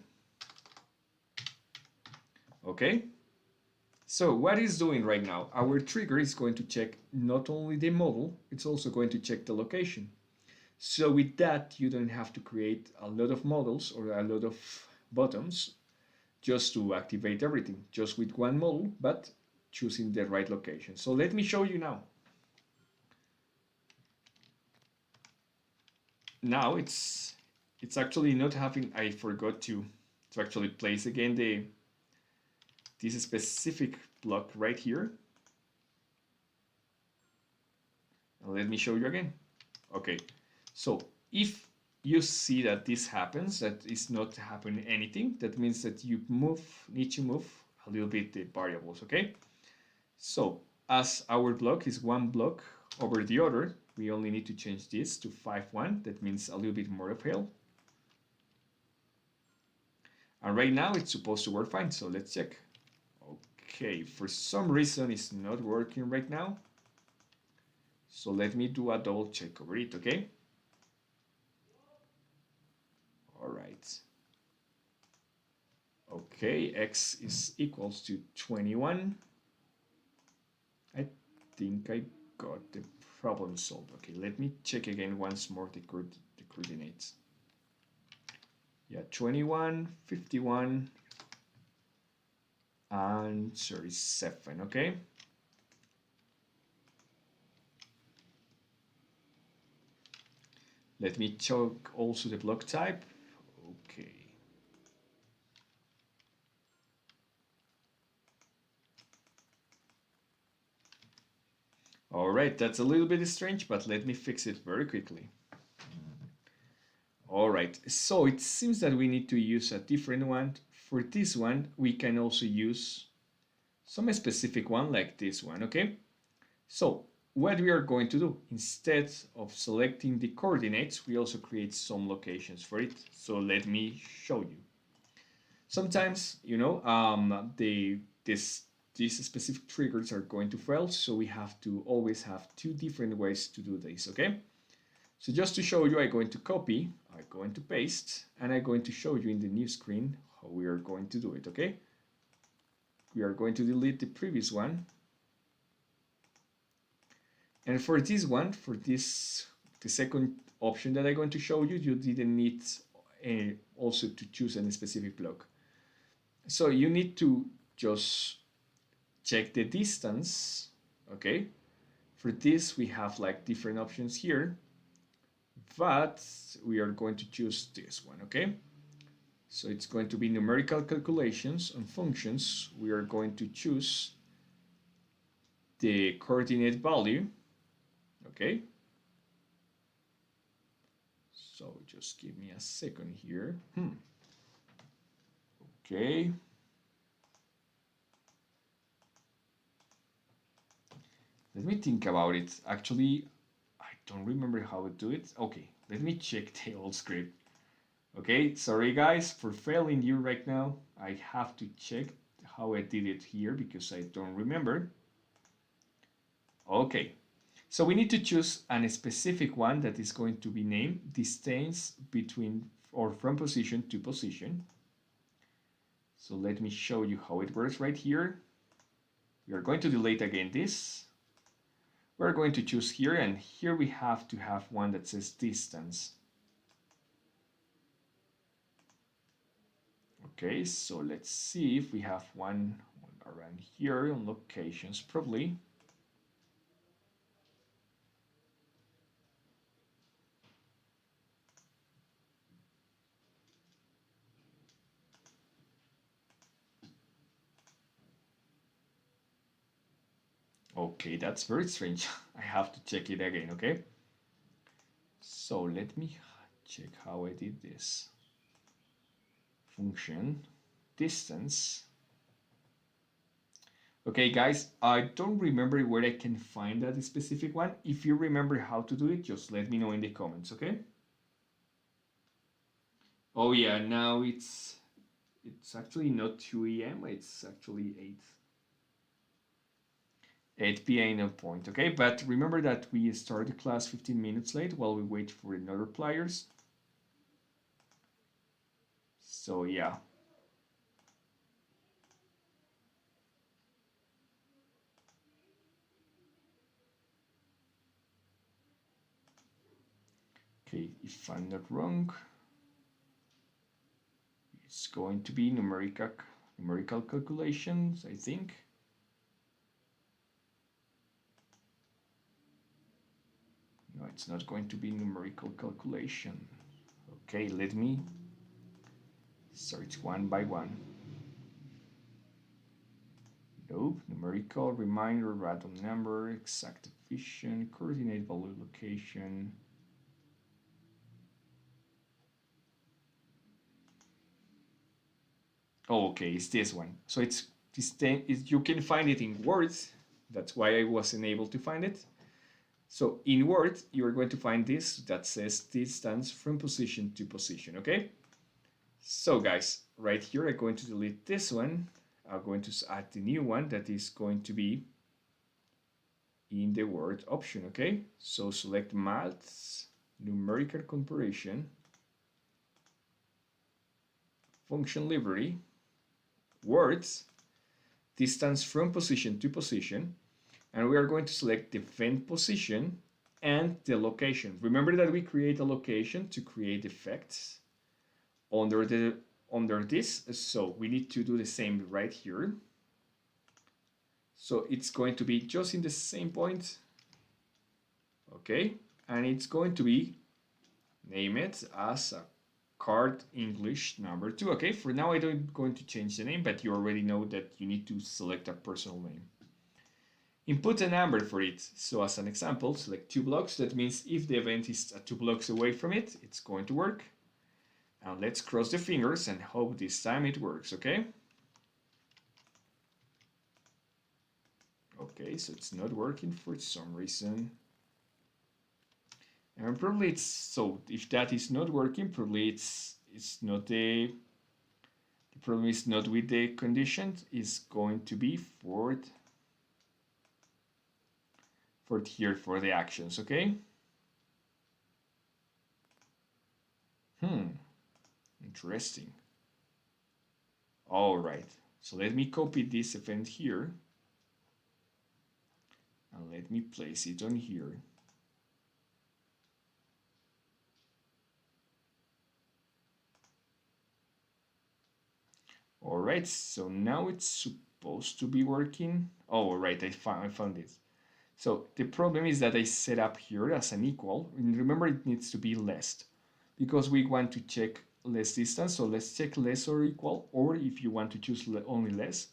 Okay? So what it's doing right now, our trigger is going to check not only the model, it's also going to check the location. So with that, you don't have to create a lot of models or a lot of buttons just to activate everything, just with one model, but choosing the right location. So let me show you now. Now it's actually not having, I forgot to actually place again this specific block right here. And let me show you again. Okay, so if you see that this happens, that is not happening anything, that means that you need to move a little bit the variables, okay? So as our block is one block over the other, we only need to change this to 5-1. That means a little bit more of hill. And right now it's supposed to work fine, so let's check. Okay, for some reason it's not working right now. So let me do a double check over it, okay? All right. Okay, X is equals to 21. I think I got the problem solved. Okay, let me check again once more the coordinates. Yeah, 21, 51, and 37, okay? Let me check also the block type. Okay. All right, that's a little bit strange, but let me fix it very quickly. All right, so it seems that we need to use a different one. For this one, we can also use some specific one like this one, okay? So what we are going to do, instead of selecting the coordinates, we also create some locations for it. So let me show you. Sometimes, you know, these specific triggers are going to fail, so we have to always have 2 different ways to do this, okay? So just to show you, I'm going to copy, I'm going to paste, and I'm going to show you in the new screen how we are going to do it, okay? We are going to delete the previous one. And for this one, the second option that I'm going to show you, you didn't need also to choose a specific block. So you need to just check the distance, okay? For this, we have like different options here, but we are going to choose this one, okay? So it's going to be numerical calculations on functions. We are going to choose the coordinate value, okay? So just give me a second here. Okay. Let me think about it. Actually, I don't remember how to do it. Okay, let me check the old script. Okay, sorry guys for failing you right now. I have to check how I did it here because I don't remember. Okay, so we need to choose a specific one that is going to be named distance between or from position to position. So let me show you how it works right here. We are going to delete again this. We're going to choose here, and here we have to have one that says distance. Okay, so let's see if we have one around here on locations, probably. Okay, that's very strange. I have to check it again, okay? So let me check how I did this. Function, distance. Okay, guys, I don't remember where I can find that specific one. If you remember how to do it, just let me know in the comments, okay? Oh yeah, now it's actually not 2 a.m. It's actually 8 p.m. point, okay? But remember that we start the class 15 minutes late while we wait for another players. So yeah. Okay, if I'm not wrong, it's going to be numerical calculations, I think. No, it's not going to be numerical calculation. Okay, let me search one by one. Nope, numerical, reminder, random number, exact efficient, coordinate value location. Oh, okay, it's this one. So it's this thing is you can find it in words. That's why I wasn't able to find it. So in Word, you're going to find this that says distance from position to position, okay? So guys, right here, I'm going to delete this one. I'm going to add the new one that is going to be in the Word option, okay? So select Maths, Numerical Comparison, Function Library, Words, Distance from position to position, and we are going to select the vent position and the location. Remember that we create a location to create effects under this, so we need to do the same right here. So it's going to be just in the same point, okay, and it's going to be name it as a card English number 2. Okay, for now I don't going to change the name, but you already know that you need to select a personal name. Input a number for it. So as an example, select 2 blocks. That means if the event is 2 blocks away from it, it's going to work. And let's cross the fingers and hope this time it works, okay? Okay, so it's not working for some reason. And probably it's, so if that is not working, probably it's not the problem is not with the conditions, it's going to be for here for the actions, okay? Interesting. All right, so let me copy this event here and let me place it on here. All right, so now it's supposed to be working. Oh, right, I found it. So the problem is that I set up here as an equal. And remember, it needs to be less because we want to check less distance. So let's check less or equal, or if you want to choose only less,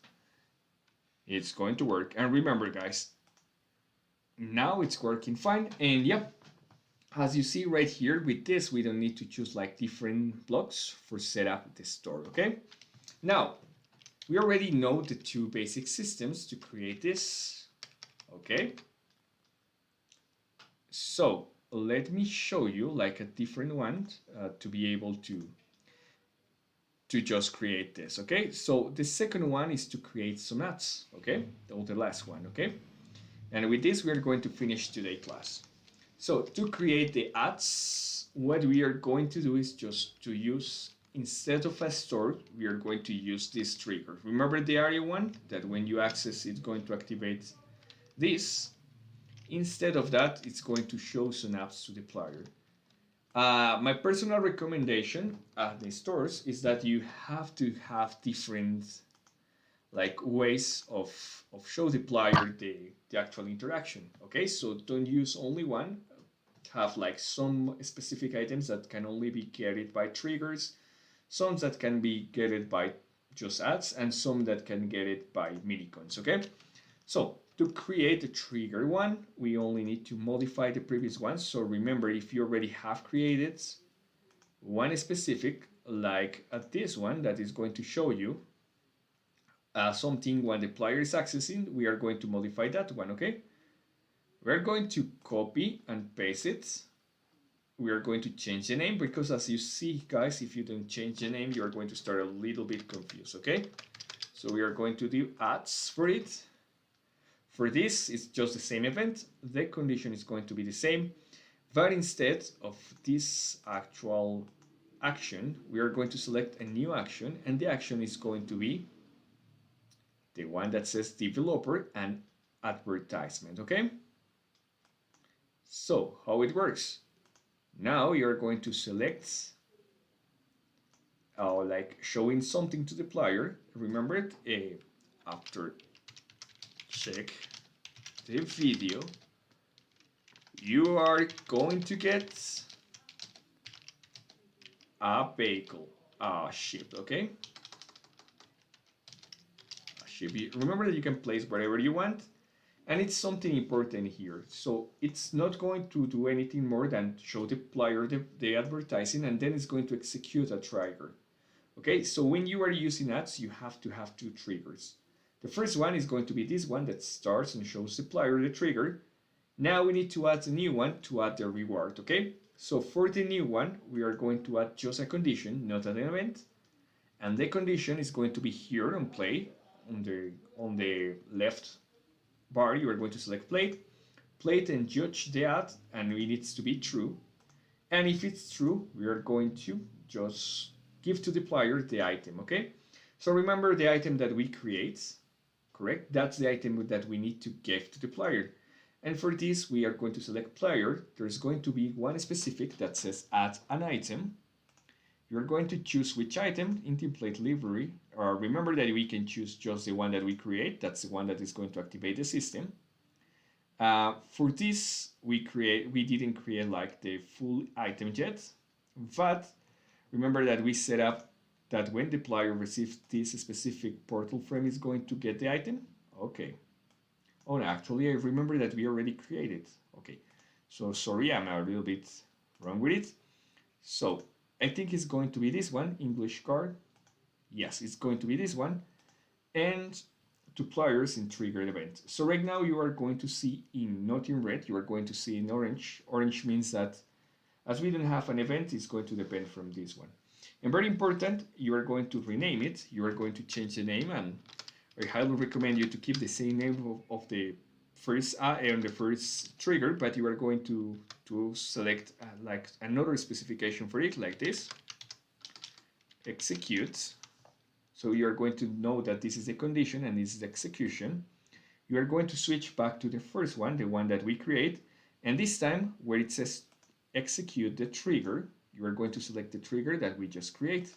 it's going to work. And remember, guys, now it's working fine. And yep, as you see right here with this, we don't need to choose like different blocks for set up the store, okay? Now, we already know the two basic systems to create this, okay? So let me show you like a different one to be able to just create this, okay? So the second one is to create some ads, okay? Or the last one, okay? And with this, we are going to finish today's class. So to create the ads, what we are going to do is just to use, instead of a store, we are going to use this trigger. Remember the area one, that when you access, it's going to activate this. Instead of that, it's going to show some apps to the player. My personal recommendation at the stores is that you have to have different like ways of show the player the actual interaction. Okay, so don't use only one. Have like some specific items that can only be carried by triggers, some that can be carried by just ads, and some that can get it by minicons. Okay, so to create the trigger one, we only need to modify the previous one. So remember, if you already have created one specific, like at this one that is going to show you something when the player is accessing, we are going to modify that one, okay? We're going to copy and paste it. We are going to change the name because as you see, guys, if you don't change the name, you're going to start a little bit confused, okay? So we are going to do ads for it. For this, it's just the same event. The condition is going to be the same, but instead of this actual action, we are going to select a new action, and the action is going to be the one that says developer and advertisement, okay? So how it works? Now you're going to select like showing something to the player. Remember it, after check the video, you are going to get a vehicle, a ship, okay? A ship. Remember that you can place wherever you want. And it's something important here. So it's not going to do anything more than show the player the advertising, and then it's going to execute a trigger. Okay, so when you are using ads, you have to have two triggers. The first one is going to be this one that starts and shows the player the trigger. Now we need to add a new one to add the reward, okay? So for the new one, we are going to add just a condition, not an event. And the condition is going to be here on play, on the left bar. You are going to select plate and judge the ad, and it needs to be true. And if it's true, we are going to just give to the player the item, okay? So remember the item that we create, correct? That's the item that we need to give to the player. And for this, we are going to select player. There's going to be one specific that says add an item. You're going to choose which item in template library. Or remember that we can choose just the one that we create. That's the one that is going to activate the system. For this, we didn't create like the full item yet, but remember that we set up that when the player receives this specific portal frame is going to get the item. Okay. Oh, no, actually, I remember that we already created. Okay. So sorry, I'm a little bit wrong with it. So I think it's going to be this one, English card. Yes, it's going to be this one. And to players in triggered event. So right now you are going to see not in red, you are going to see in orange. Orange means that as we don't have an event, it's going to depend from this one. And very important, you are going to rename it. You are going to change the name, and I highly recommend you to keep the same name of the first and the first trigger, but you are going to select like another specification for it, like this. Execute. So you are going to know that this is the condition and this is the execution. You are going to switch back to the first one, the one that we create, and this time where it says execute the trigger, you are going to select the trigger that we just create.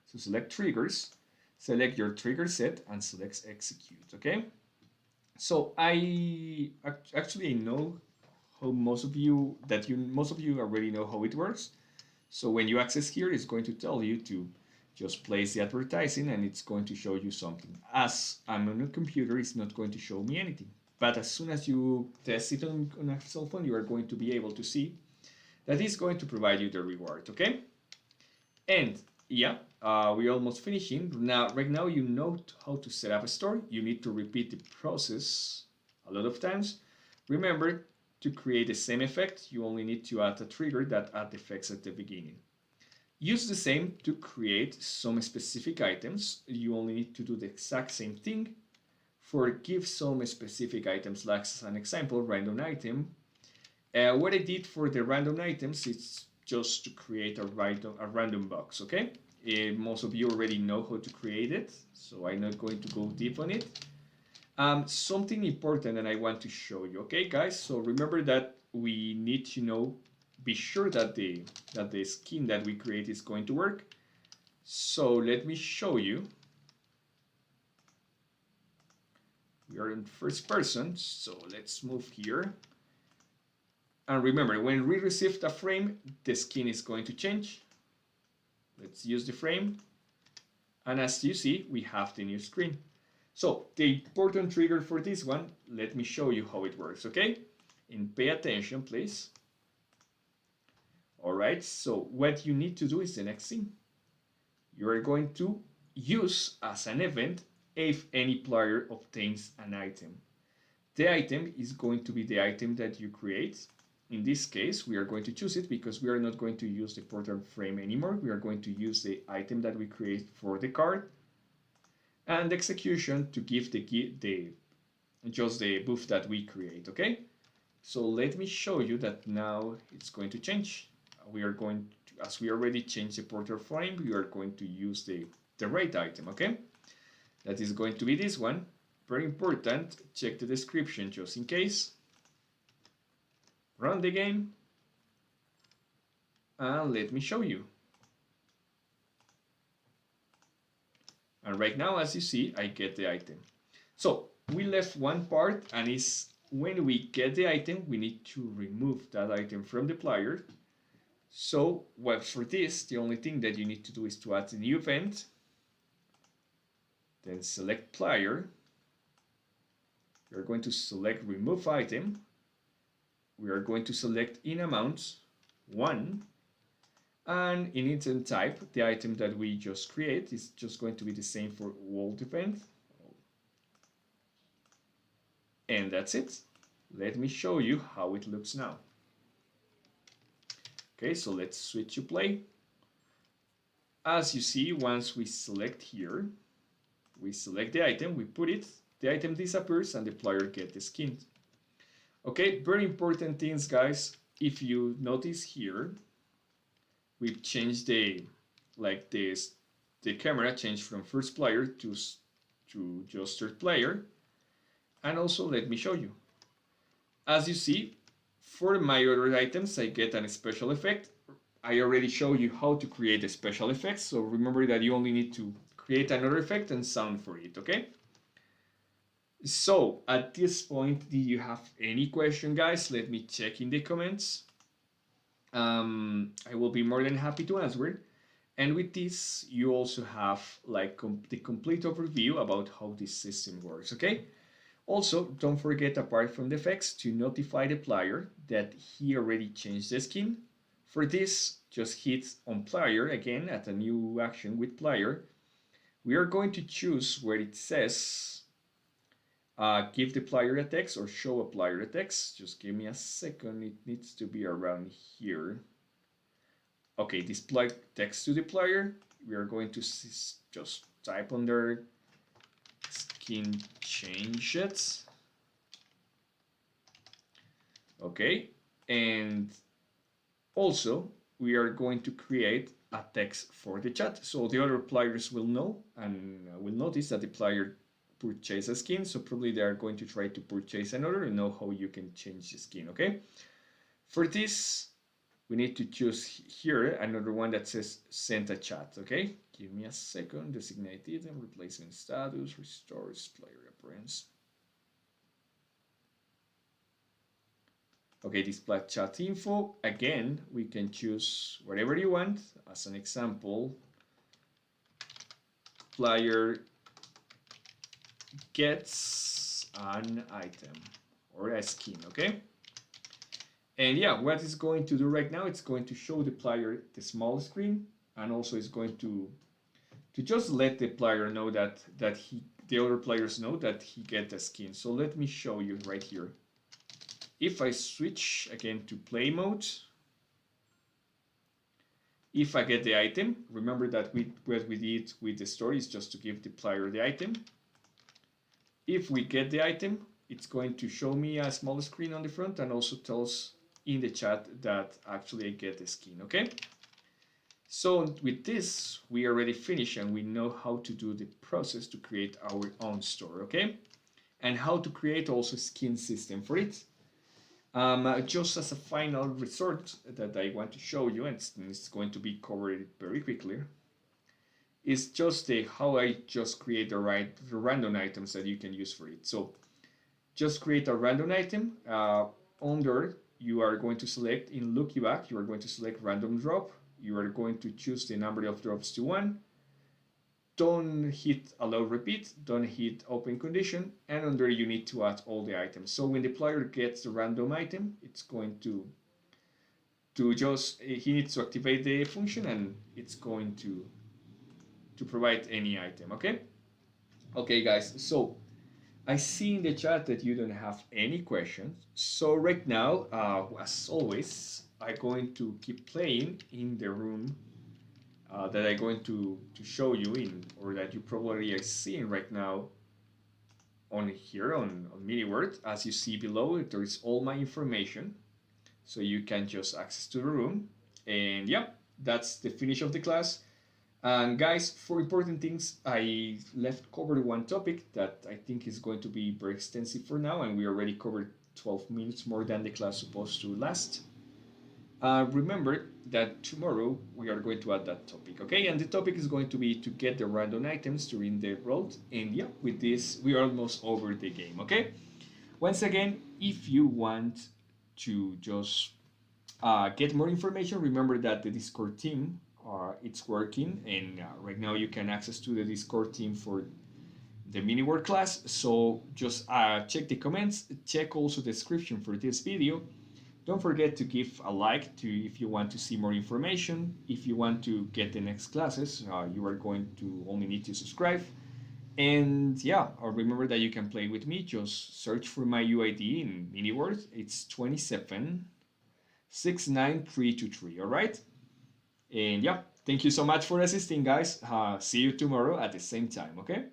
So select triggers, select your trigger set, and select execute, okay? So actually I know how most of you already know how it works. So when you access here, it's going to tell you to just place the advertising and it's going to show you something. As I'm on a computer, it's not going to show me anything. But as soon as you test it on a cell phone, you are going to be able to see that it's going to provide you the reward, okay? And yeah, we're almost finishing. Right now, you know how to set up a store. You need to repeat the process a lot of times. Remember, to create the same effect, you only need to add a trigger that adds effects at the beginning. Use the same to create some specific items. You only need to do the exact same thing for give some specific items, like as an example, random item. What I did for the random items is just to create a random box, okay? Most of you already know how to create it, so I'm not going to go deep on it. Something important that I want to show you, okay, guys? So remember that we need to know, be sure that the skin that we create is going to work. So let me show you. We are in first person, so let's move here. And remember, when we receive a frame, the skin is going to change. Let's use the frame. And as you see, we have the new screen. So the important trigger for this one, let me show you how it works, okay? And pay attention, please. All right, so what you need to do is the next thing. You are going to use as an event if any player obtains an item. The item is going to be the item that you create. In this case, we are going to choose it because we are not going to use the portal frame anymore. We are going to use the item that we create for the card and execution to give just the buff that we create, okay? So let me show you that now it's going to change. We are going to, as we already changed the portal frame, we are going to use the right item, okay? That is going to be this one. Very important, check the description just in case. Run the game. And let me show you. And right now, as you see, I get the item. So we left one part, and is when we get the item, we need to remove that item from the player. So well, for this, the only thing that you need to do is to add a new event, then select player. We're going to select remove item. We are going to select in amount 1. And in item type, the item that we just create is just going to be the same for all event. And that's it. Let me show you how it looks now. Okay, so let's switch to play. As you see, once we select here, we select the item, we put it, the item disappears and the player gets the skin. Okay, very important things, guys. If you notice here, we've changed the camera changed from first player to just third player. And also let me show you. As you see, for my other items, I get a special effect. I already showed you how to create a special effect, so remember that you only need to create another effect and sound for it, okay? So, at this point, do you have any question, guys? Let me check in the comments. I will be more than happy to answer. And with this, you also have like the complete overview about how this system works, okay? Also, don't forget, apart from the effects, to notify the player that he already changed the skin. For this, just hit on player again at a new action with player. We are going to choose where it says give the player a text or show a player a text. Just give me a second, it needs to be around here. Okay, display text to the player. We are going to just type under skin changes. Okay, and also we are going to create a text for the chat, so the other players will know and will notice that the player purchased a skin, so probably they are going to try to purchase another and know how you can change the skin, okay? For this, we need to choose here another one that says send a chat, okay? Give me a second, designated and replacement status, restores player appearance. Okay, display chat info. Again, we can choose whatever you want. As an example, player gets an item or a skin, okay? And yeah, what it's going to do right now, it's going to show the player the small screen, and also it's going to just let the player know that the other players know that he get a skin. So let me show you right here. If I switch again to play mode, if I get the item, remember that what we did with the story is just to give the player the item. If we get the item, it's going to show me a small screen on the front and also tells in the chat that actually I get the skin, okay? So with this, we already finished and we know how to do the process to create our own store, okay? And how to create also a skin system for it. Just as a final resort that I want to show you, and it's going to be covered very quickly, is just how I just create the random items that you can use for it. So just create a random item. Under, you are going to select in looky back, you are going to select random drop. You are going to choose the number of drops to 1. Don't hit allow repeat, don't hit open condition, and under you need to add all the items. So when the player gets the random item, it's going to just, he needs to activate the function and it's going to provide any item, okay? Okay guys, so I see in the chat that you don't have any questions. So right now, as always, I'm going to keep playing in the room that I'm going to show you in, or that you probably are seeing right now on here on MiniWord. As you see below, there is all my information. So you can just access to the room. And yeah, that's the finish of the class. And guys, for important things, I left covered one topic that I think is going to be very extensive for now, and we already covered 12 minutes more than the class supposed to last. Remember that tomorrow we are going to add that topic, okay? And the topic is going to be to get the random items during the road. And yeah, with this, we are almost over the game, okay? Once again, if you want to just get more information, remember that the Discord team, it's working, and right now you can access to the Discord team for the mini word class. So just check the comments, check also the description for this video. Don't forget to give a like to if you want to see more information. If you want to get the next classes, you are going to only need to subscribe. And yeah, remember that you can play with me. Just search for my UID in MiniWord. It's 2769323. All right. And yeah, thank you so much for assisting, guys. See you tomorrow at the same time. Okay.